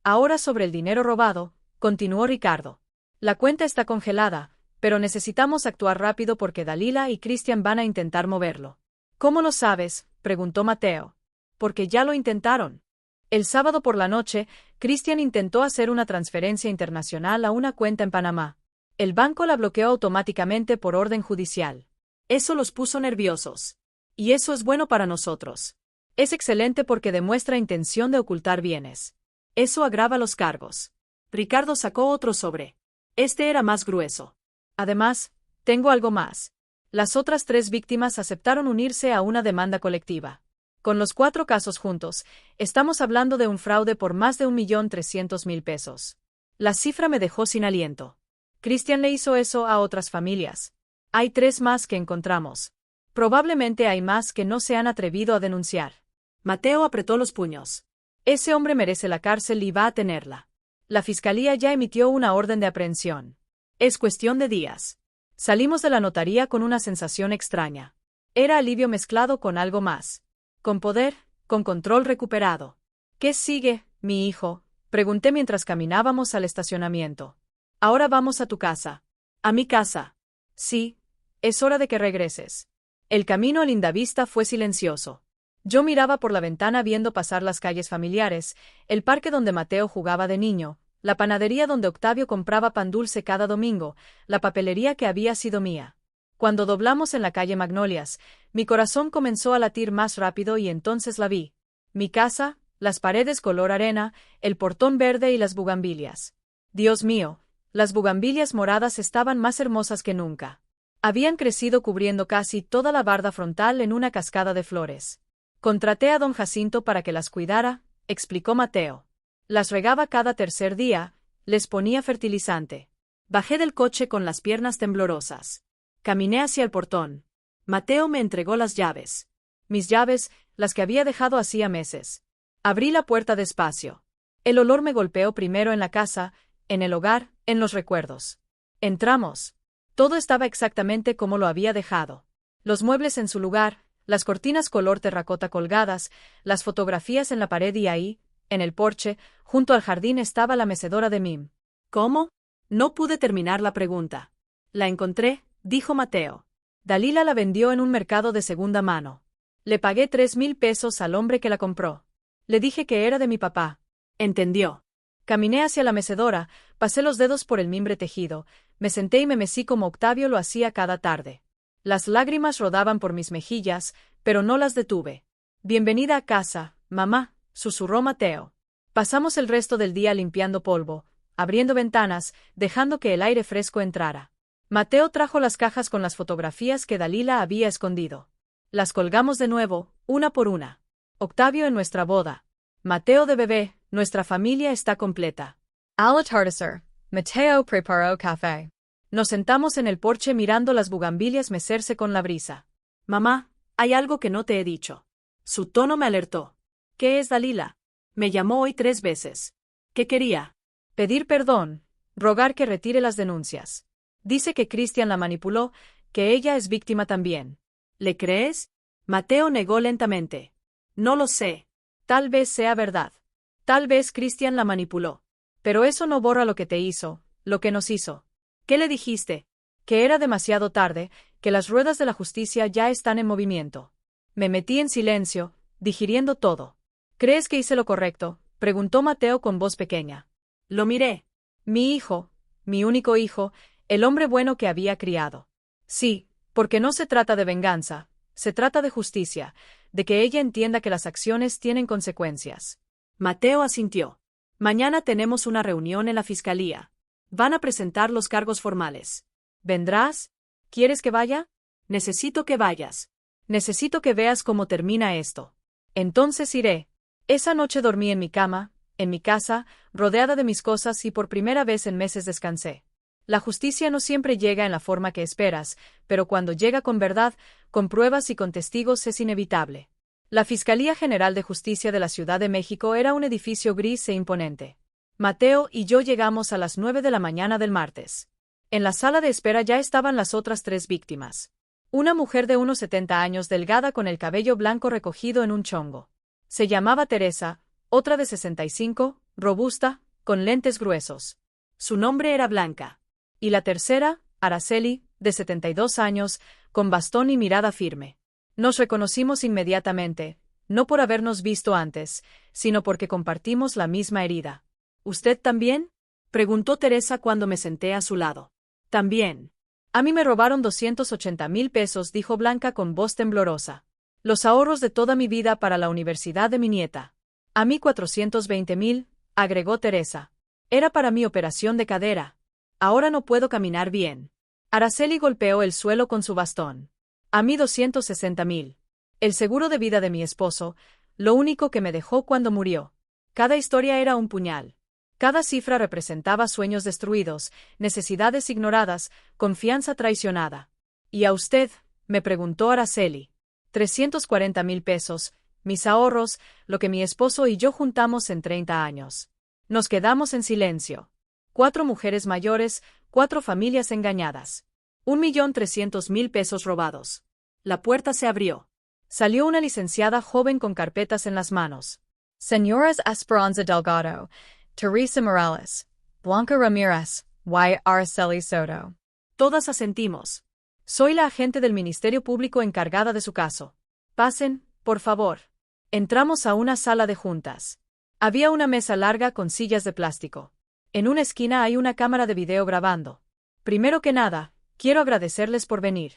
Speaker 2: Ahora sobre el dinero robado, continuó Ricardo. La cuenta está congelada, pero necesitamos actuar rápido porque Dalila y Cristian van a intentar moverlo. ¿Cómo lo sabes?, preguntó Mateo. Porque ya lo intentaron. El sábado por la noche, Cristian intentó hacer una transferencia internacional a una cuenta en Panamá. El banco la bloqueó automáticamente por orden judicial. Eso los puso nerviosos. Y eso es bueno para nosotros. Es excelente porque demuestra intención de ocultar bienes. Eso agrava los cargos. Ricardo sacó otro sobre. Este era más grueso. Además, tengo algo más. Las otras 3 víctimas aceptaron unirse a una demanda colectiva. Con los 4 casos juntos, estamos hablando de un fraude por más de 1.300.000 pesos. La cifra me dejó sin aliento. Cristian le hizo eso a otras familias. Hay 3 más que encontramos. Probablemente hay más que no se han atrevido a denunciar. Mateo apretó los puños. Ese hombre merece la cárcel y va a tenerla. La fiscalía ya emitió una orden de aprehensión. Es cuestión de días. Salimos de la notaría con una sensación extraña. Era alivio mezclado con algo más. Con poder, con control recuperado. ¿Qué sigue, mi hijo?, pregunté mientras caminábamos al estacionamiento. Ahora vamos a tu casa. ¿A mi casa? Sí, es hora de que regreses. El camino a Lindavista fue silencioso. Yo miraba por la ventana viendo pasar las calles familiares, el parque donde Mateo jugaba de niño, la panadería donde Octavio compraba pan dulce cada domingo, la papelería que había sido mía. Cuando doblamos en la calle Magnolias, mi corazón comenzó a latir más rápido y entonces la vi. Mi casa, las paredes color arena, el portón verde y las bugambilias. Dios mío, las bugambilias moradas estaban más hermosas que nunca. Habían crecido cubriendo casi toda la barda frontal en una cascada de flores. Contraté a don Jacinto para que las cuidara, explicó Mateo. Las regaba cada tercer día, les ponía fertilizante. Bajé del coche con las piernas temblorosas. Caminé hacia el portón. Mateo me entregó las llaves. Mis llaves, las que había dejado hacía meses. Abrí la puerta despacio. El olor me golpeó primero en la casa, en el hogar, en los recuerdos. Entramos. Todo estaba exactamente como lo había dejado. Los muebles en su lugar, las cortinas color terracota colgadas, las fotografías en la pared y ahí, en el porche, junto al jardín estaba la mecedora de Mim. ¿Cómo? No pude terminar la pregunta. La encontré, dijo Mateo. Dalila la vendió en un mercado de segunda mano. Le pagué 3.000 pesos al hombre que la compró. Le dije que era de mi papá. Entendió.
Speaker 1: Caminé hacia la mecedora, pasé los dedos por el mimbre tejido, me senté y me mecí como Octavio lo hacía cada tarde. Las lágrimas rodaban por mis mejillas, pero no las detuve. Bienvenida a casa, mamá, susurró Mateo. Pasamos el resto del día limpiando polvo, abriendo ventanas, dejando que el aire fresco entrara. Mateo trajo las cajas con las fotografías que Dalila había escondido. Las colgamos de nuevo, una por una. Octavio en nuestra boda. Mateo de bebé, nuestra familia está completa. Al atardecer, Mateo preparó café. Nos sentamos en el porche mirando las bugambilias mecerse con la brisa.
Speaker 2: Mamá, hay algo que no te he dicho. Su tono me alertó.
Speaker 1: ¿Qué es Dalila?
Speaker 2: Me llamó hoy 3 veces. ¿Qué quería?
Speaker 1: Pedir perdón, rogar que retire las denuncias. Dice que Cristian la manipuló, que ella es víctima también.
Speaker 2: ¿Le crees? Mateo negó lentamente. No lo sé.
Speaker 1: Tal vez sea verdad. Tal vez Cristian la manipuló. Pero eso no borra lo que te hizo, lo que nos hizo. ¿Qué le dijiste? Que era demasiado tarde, que las ruedas de la justicia ya están en movimiento. Me metí en silencio, digiriendo todo. ¿Crees que hice lo correcto?, preguntó Mateo con voz pequeña.
Speaker 2: Lo miré.
Speaker 1: Mi hijo, mi único hijo, el hombre bueno que había criado. Sí, porque no se trata de venganza, se trata de justicia, de que ella entienda que las acciones tienen consecuencias.
Speaker 2: Mateo asintió. Mañana tenemos una reunión en la fiscalía. Van a presentar los cargos formales.
Speaker 1: ¿Vendrás? ¿Quieres que vaya?
Speaker 2: Necesito que vayas.
Speaker 1: Necesito que veas cómo termina esto. Entonces iré. Esa noche dormí en mi cama, en mi casa, rodeada de mis cosas y por primera vez en meses descansé. La justicia no siempre llega en la forma que esperas, pero cuando llega con verdad, con pruebas y con testigos es inevitable. La Fiscalía General de Justicia de la Ciudad de México era un edificio gris e imponente. Mateo y yo llegamos a las 9 de la mañana del martes. En la sala de espera ya estaban las otras 3 víctimas. Una mujer de unos 70 años delgada con el cabello blanco recogido en un chongo. Se llamaba Teresa, otra de 65, robusta, con lentes gruesos.
Speaker 2: Su nombre era Blanca.
Speaker 1: Y la tercera, Araceli, de 72 años, con bastón y mirada firme. Nos reconocimos inmediatamente, no por habernos visto antes, sino porque compartimos la misma herida.
Speaker 2: ¿Usted también?, preguntó Teresa cuando me senté a su lado.
Speaker 1: También. A mí me robaron 280,000 pesos, dijo Blanca con voz temblorosa. Los ahorros de toda mi vida para la universidad de mi nieta. A mí 420,000, agregó Teresa. Era para mi operación de cadera. Ahora no puedo caminar bien. Araceli golpeó el suelo con su bastón. A mí 260,000. El seguro de vida de mi esposo, lo único que me dejó cuando murió. Cada historia era un puñal. Cada cifra representaba sueños destruidos, necesidades ignoradas, confianza traicionada. ¿Y a usted?, me preguntó Araceli. 340,000 pesos, mis ahorros, lo que mi esposo y yo juntamos en 30 años. Nos quedamos en silencio. 4 mujeres mayores, 4 familias engañadas. 1,300,000 pesos robados.
Speaker 2: La puerta se abrió.
Speaker 1: Salió una licenciada joven con carpetas en las manos. Señoras Esperanza Delgado, Teresa Morales, Blanca Ramírez, y Araceli Soto.
Speaker 2: Todas asentimos.
Speaker 1: Soy la agente del Ministerio Público encargada de su caso. Pasen, por favor. Entramos a una sala de juntas. Había una mesa larga con sillas de plástico. En una esquina hay una cámara de video grabando. Primero que nada, quiero agradecerles por venir.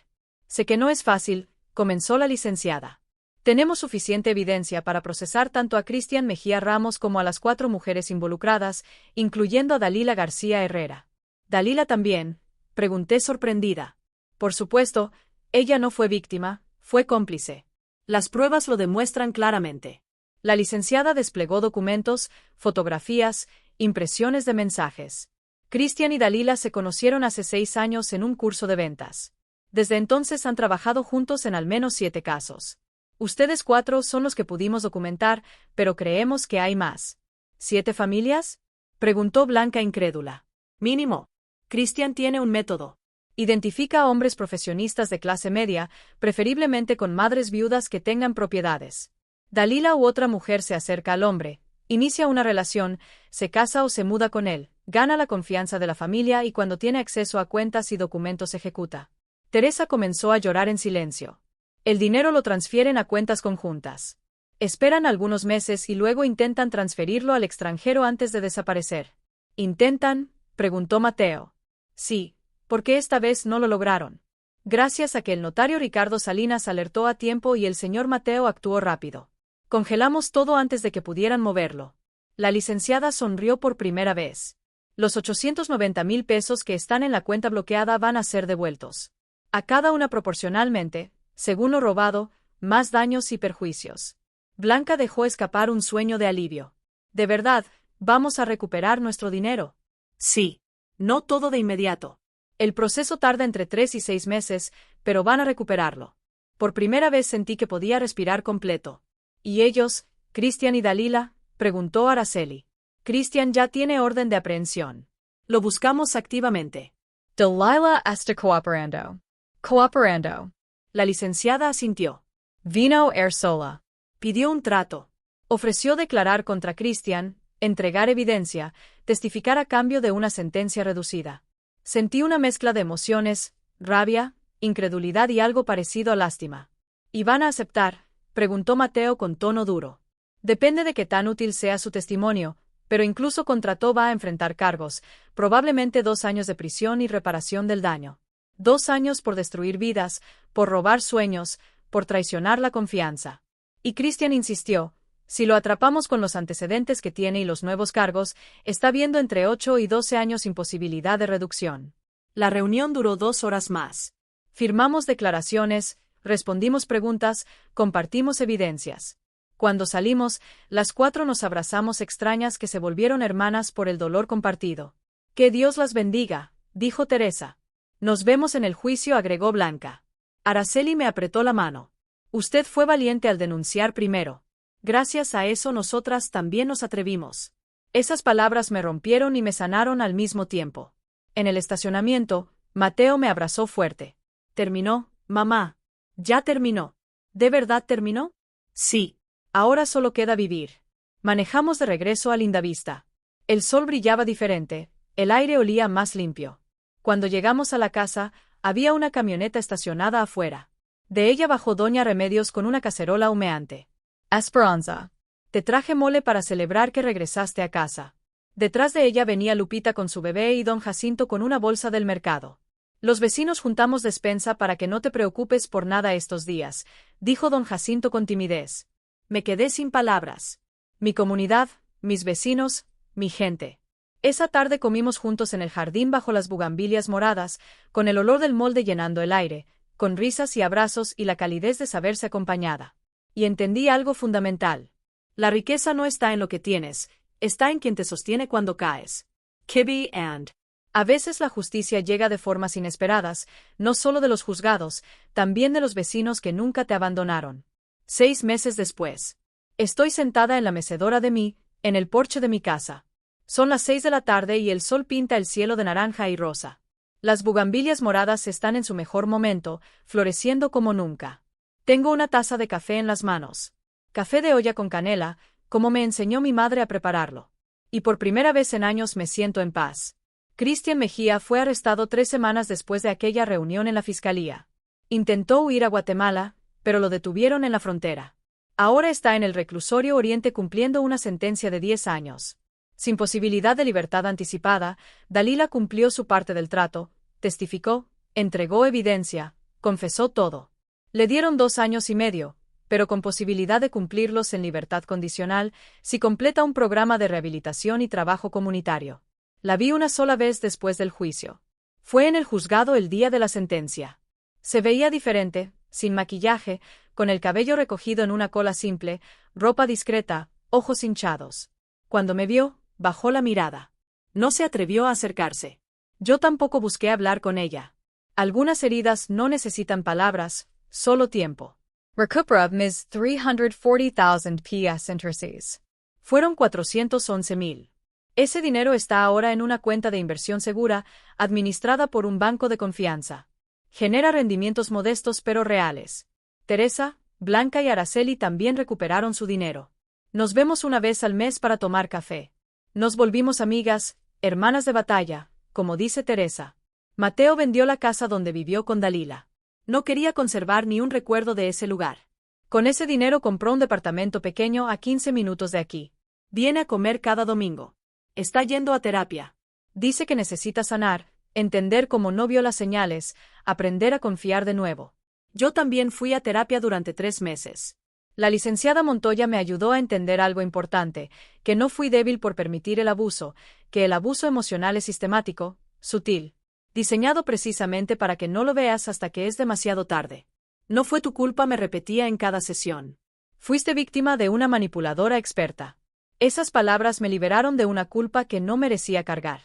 Speaker 1: Sé que no es fácil, comenzó la licenciada. Tenemos suficiente evidencia para procesar tanto a Cristian Mejía Ramos como a las 4 mujeres involucradas, incluyendo a Dalila García Herrera. ¿Dalila también?, pregunté sorprendida. Por supuesto, ella no fue víctima, fue cómplice.
Speaker 2: Las pruebas lo demuestran claramente.
Speaker 1: La licenciada desplegó documentos, fotografías, impresiones de mensajes. Cristian y Dalila se conocieron hace 6 años en un curso de ventas. Desde entonces han trabajado juntos en al menos 7 casos. Ustedes 4 son los que pudimos documentar, pero creemos que hay más. ¿7 familias?, preguntó Blanca incrédula.
Speaker 2: Mínimo. Cristian tiene un método.
Speaker 1: Identifica a hombres profesionistas de clase media, preferiblemente con madres viudas que tengan propiedades. Dalila u otra mujer se acerca al hombre, inicia una relación, se casa o se muda con él, gana la confianza de la familia y cuando tiene acceso a cuentas y documentos ejecuta. Teresa comenzó a llorar en silencio. El dinero lo transfieren a cuentas conjuntas. Esperan algunos meses y luego intentan transferirlo al extranjero antes de desaparecer. ¿Intentan?, preguntó Mateo. Sí, porque esta vez no lo lograron. Gracias a que el notario Ricardo Salinas alertó a tiempo y el señor Mateo actuó rápido. Congelamos todo antes de que pudieran moverlo. La licenciada sonrió por primera vez. Los 890,000 pesos que están en la cuenta bloqueada van a ser devueltos. A cada una proporcionalmente, según lo robado, más daños y perjuicios. Blanca dejó escapar un sueño de alivio. ¿De verdad, vamos a recuperar nuestro dinero?
Speaker 2: Sí. No todo de inmediato.
Speaker 1: El proceso tarda entre 3 y 6 meses, pero van a recuperarlo. Por primera vez sentí que podía respirar completo. ¿Y ellos, Cristian y Dalila?, preguntó Araceli. Cristian ya tiene orden de aprehensión.
Speaker 2: Lo buscamos activamente.
Speaker 1: Dalila está cooperando. Cooperando. La licenciada asintió. Vino sola.
Speaker 2: Pidió un trato.
Speaker 1: Ofreció declarar contra Cristian, entregar evidencia, testificar a cambio de una sentencia reducida. Sentí una mezcla de emociones, rabia, incredulidad y algo parecido a lástima. ¿Y van a aceptar?, preguntó Mateo con tono duro. Depende de qué tan útil sea su testimonio, pero incluso contrató va a enfrentar cargos, probablemente 2 años de prisión y reparación del daño. 2 años por destruir vidas, por robar sueños, por traicionar la confianza. Y Cristian insistió, si lo atrapamos con los antecedentes que tiene y los nuevos cargos, está viendo entre 8 y 12 años sin posibilidad de reducción.
Speaker 2: La reunión duró 2 horas más.
Speaker 1: Firmamos declaraciones, respondimos preguntas, compartimos evidencias. Cuando salimos, las 4 nos abrazamos extrañas que se volvieron hermanas por el dolor compartido. Que Dios las bendiga, dijo Teresa. Nos vemos en el juicio, agregó Blanca. Araceli me apretó la mano. Usted fue valiente al denunciar primero. Gracias a eso nosotras también nos atrevimos. Esas palabras me rompieron y me sanaron al mismo tiempo. En el estacionamiento, Mateo me abrazó fuerte.
Speaker 2: Terminó, mamá.
Speaker 1: Ya terminó. ¿De verdad terminó?
Speaker 2: Sí.
Speaker 1: Ahora solo queda vivir. Manejamos de regreso a Lindavista. El sol brillaba diferente, el aire olía más limpio. Cuando llegamos a la casa, había una camioneta estacionada afuera. De ella bajó doña Remedios con una cacerola humeante. Esperanza. Te traje mole para celebrar que regresaste a casa. Detrás de ella venía Lupita con su bebé y don Jacinto con una bolsa del mercado. Los vecinos juntamos despensa para que no te preocupes por nada estos días, dijo don Jacinto con timidez. Me quedé sin palabras. Mi comunidad, mis vecinos, mi gente. Esa tarde comimos juntos en el jardín bajo las bugambilias moradas, con el olor del molde llenando el aire, con risas y abrazos y la calidez de saberse acompañada. Y entendí algo fundamental. La riqueza no está en lo que tienes, está en quien te sostiene cuando caes.
Speaker 2: Kibby and.
Speaker 1: A veces la justicia llega de formas inesperadas, no solo de los juzgados, también de los vecinos que nunca te abandonaron. 6 meses después. Estoy sentada en la mecedora de en el porche de mi casa. Son las 6 de la tarde y el sol pinta el cielo de naranja y rosa. Las bugambilias moradas están en su mejor momento, floreciendo como nunca. Tengo una taza de café en las manos. Café de olla con canela, como me enseñó mi madre a prepararlo. Y por primera vez en años me siento en paz. Cristian Mejía fue arrestado 3 semanas después de aquella reunión en la fiscalía. Intentó huir a Guatemala, pero lo detuvieron en la frontera. Ahora está en el reclusorio Oriente cumpliendo una sentencia de 10 años. Sin posibilidad de libertad anticipada, Dalila cumplió su parte del trato, testificó, entregó evidencia, confesó todo. Le dieron 2 años y medio, pero con posibilidad de cumplirlos en libertad condicional si completa un programa de rehabilitación y trabajo comunitario. La vi una sola vez después del juicio. Fue en el juzgado el día de la sentencia. Se veía diferente, sin maquillaje, con el cabello recogido en una cola simple, ropa discreta, ojos hinchados. Cuando me vio, bajó la mirada.
Speaker 2: No se atrevió a acercarse.
Speaker 1: Yo tampoco busqué hablar con ella. Algunas heridas no necesitan palabras, solo tiempo. Recupera mis 340,000 PS intereses. Fueron 411,000. Ese dinero está ahora en una cuenta de inversión segura, administrada por un banco de confianza. Genera rendimientos modestos pero reales. Teresa, Blanca y Araceli también recuperaron su dinero. Nos vemos una vez al mes para tomar café. Nos volvimos amigas, hermanas de batalla, como dice Teresa. Mateo vendió la casa donde vivió con Dalila. No quería conservar ni un recuerdo de ese lugar. Con ese dinero compró un departamento pequeño a 15 minutos de aquí.
Speaker 2: Viene a comer cada domingo. Está yendo a terapia.
Speaker 1: Dice que necesita sanar, entender cómo no vio las señales, aprender a confiar de nuevo.
Speaker 2: Yo también fui a terapia durante 3 meses.
Speaker 1: La licenciada Montoya me ayudó a entender algo importante, que no fui débil por permitir el abuso, que el abuso emocional es sistemático, sutil, diseñado precisamente para que no lo veas hasta que es demasiado tarde.
Speaker 2: No fue tu culpa, me repetía en cada sesión.
Speaker 1: Fuiste víctima de una manipuladora experta. Esas palabras me liberaron de una culpa que no merecía cargar.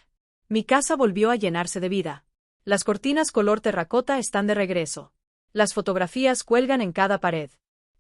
Speaker 2: Mi casa volvió a llenarse de vida.
Speaker 1: Las cortinas color terracota están de regreso. Las fotografías cuelgan en cada pared.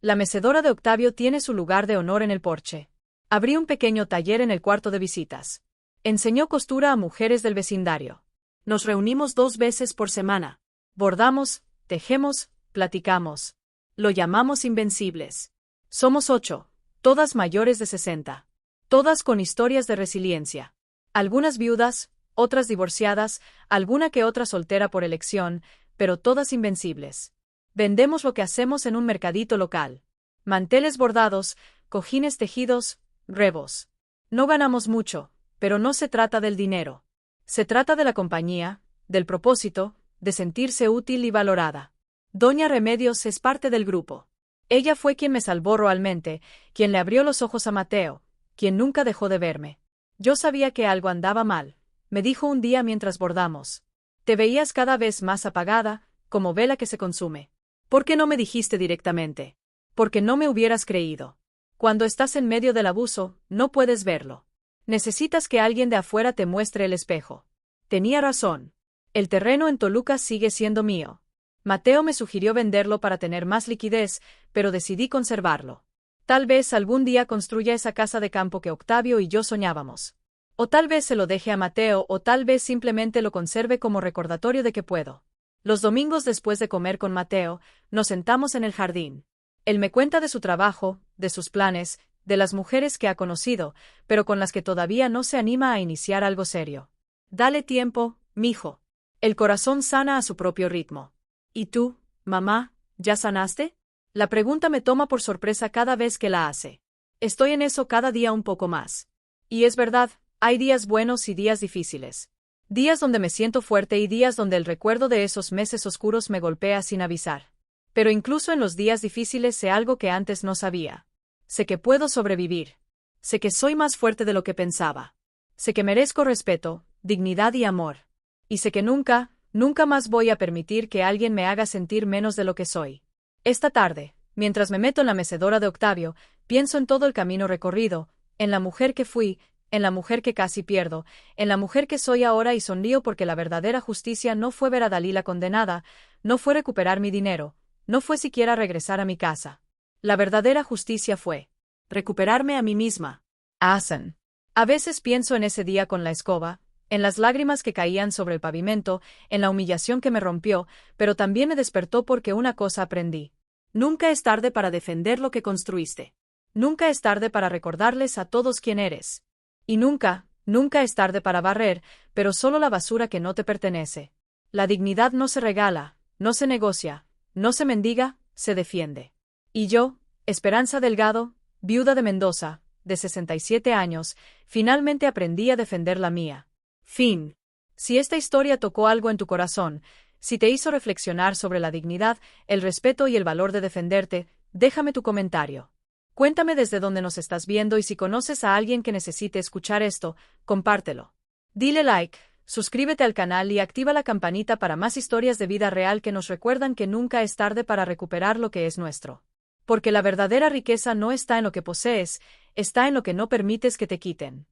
Speaker 1: La mecedora de Octavio tiene su lugar de honor en el porche. Abrí un pequeño taller en el cuarto de visitas. Enseñó costura a mujeres del vecindario.
Speaker 2: Nos reunimos 2 veces por semana.
Speaker 1: Bordamos, tejemos, platicamos.
Speaker 2: Lo llamamos Invencibles.
Speaker 1: Somos 8, todas mayores de 60. Todas con historias de resiliencia. Algunas viudas, otras divorciadas, alguna que otra soltera por elección, pero todas invencibles. Vendemos lo que hacemos en un mercadito local. Manteles bordados, cojines tejidos, rebos. No ganamos mucho, pero no se trata del dinero. Se trata de la compañía, del propósito, de sentirse útil y valorada. Doña Remedios es parte del grupo. Ella fue quien me salvó realmente, quien le abrió los ojos a Mateo, quien nunca dejó de verme. Yo sabía que algo andaba mal, me dijo un día mientras bordamos. Te veías cada vez más apagada, como vela que se consume.
Speaker 2: ¿Por qué no me dijiste directamente?
Speaker 1: Porque no me hubieras creído. Cuando estás en medio del abuso, no puedes verlo. Necesitas que alguien de afuera te muestre el espejo. Tenía razón. El terreno en Toluca sigue siendo mío. Mateo me sugirió venderlo para tener más liquidez, pero decidí conservarlo. Tal vez algún día construya esa casa de campo que Octavio y yo soñábamos. O tal vez se lo deje a Mateo, o tal vez simplemente lo conserve como recordatorio de que puedo. Los domingos después de comer con Mateo, nos sentamos en el jardín. Él me cuenta de su trabajo, de sus planes, de las mujeres que ha conocido, pero con las que todavía no se anima a iniciar algo serio. Dale tiempo, mijo. El corazón sana a su propio ritmo.
Speaker 2: ¿Y tú, mamá, ya sanaste?
Speaker 1: La pregunta me toma por sorpresa cada vez que la hace. Estoy en eso cada día un poco más. Y es verdad, hay días buenos y días difíciles. Días donde me siento fuerte y días donde el recuerdo de esos meses oscuros me golpea sin avisar. Pero incluso en los días difíciles sé algo que antes no sabía. Sé que puedo sobrevivir. Sé que soy más fuerte de lo que pensaba. Sé que merezco respeto, dignidad y amor. Y sé que nunca, nunca más voy a permitir que alguien me haga sentir menos de lo que soy. Esta tarde, mientras me meto en la mecedora de Octavio, pienso en todo el camino recorrido, en la mujer que fui, en la mujer que casi pierdo, en la mujer que soy ahora y sonrío porque la verdadera justicia no fue ver a Dalila condenada, no fue recuperar mi dinero, no fue siquiera regresar a mi casa. La verdadera justicia fue
Speaker 2: recuperarme a mí misma.
Speaker 1: Asen. A veces pienso en ese día con la escoba, en las lágrimas que caían sobre el pavimento, en la humillación que me rompió, pero también me despertó porque una cosa aprendí.
Speaker 2: Nunca es tarde para defender lo que construiste.
Speaker 1: Nunca es tarde para recordarles a todos quién eres. Y nunca, nunca es tarde para barrer, pero solo la basura que no te pertenece. La dignidad no se regala, no se negocia, no se mendiga, se defiende. Y yo, Esperanza Delgado, viuda de Mendoza, de 67 años, finalmente aprendí a defender la mía. Fin. Si esta historia tocó algo en tu corazón, si te hizo reflexionar sobre la dignidad, el respeto y el valor de defenderte, déjame tu comentario. Cuéntame desde dónde nos estás viendo y si conoces a alguien que necesite escuchar esto, compártelo. Dile like, suscríbete al canal y activa la campanita para más historias de vida real que nos recuerdan que nunca es tarde para recuperar lo que es nuestro. Porque la verdadera riqueza no está en lo que posees, está en lo que no permites que te quiten.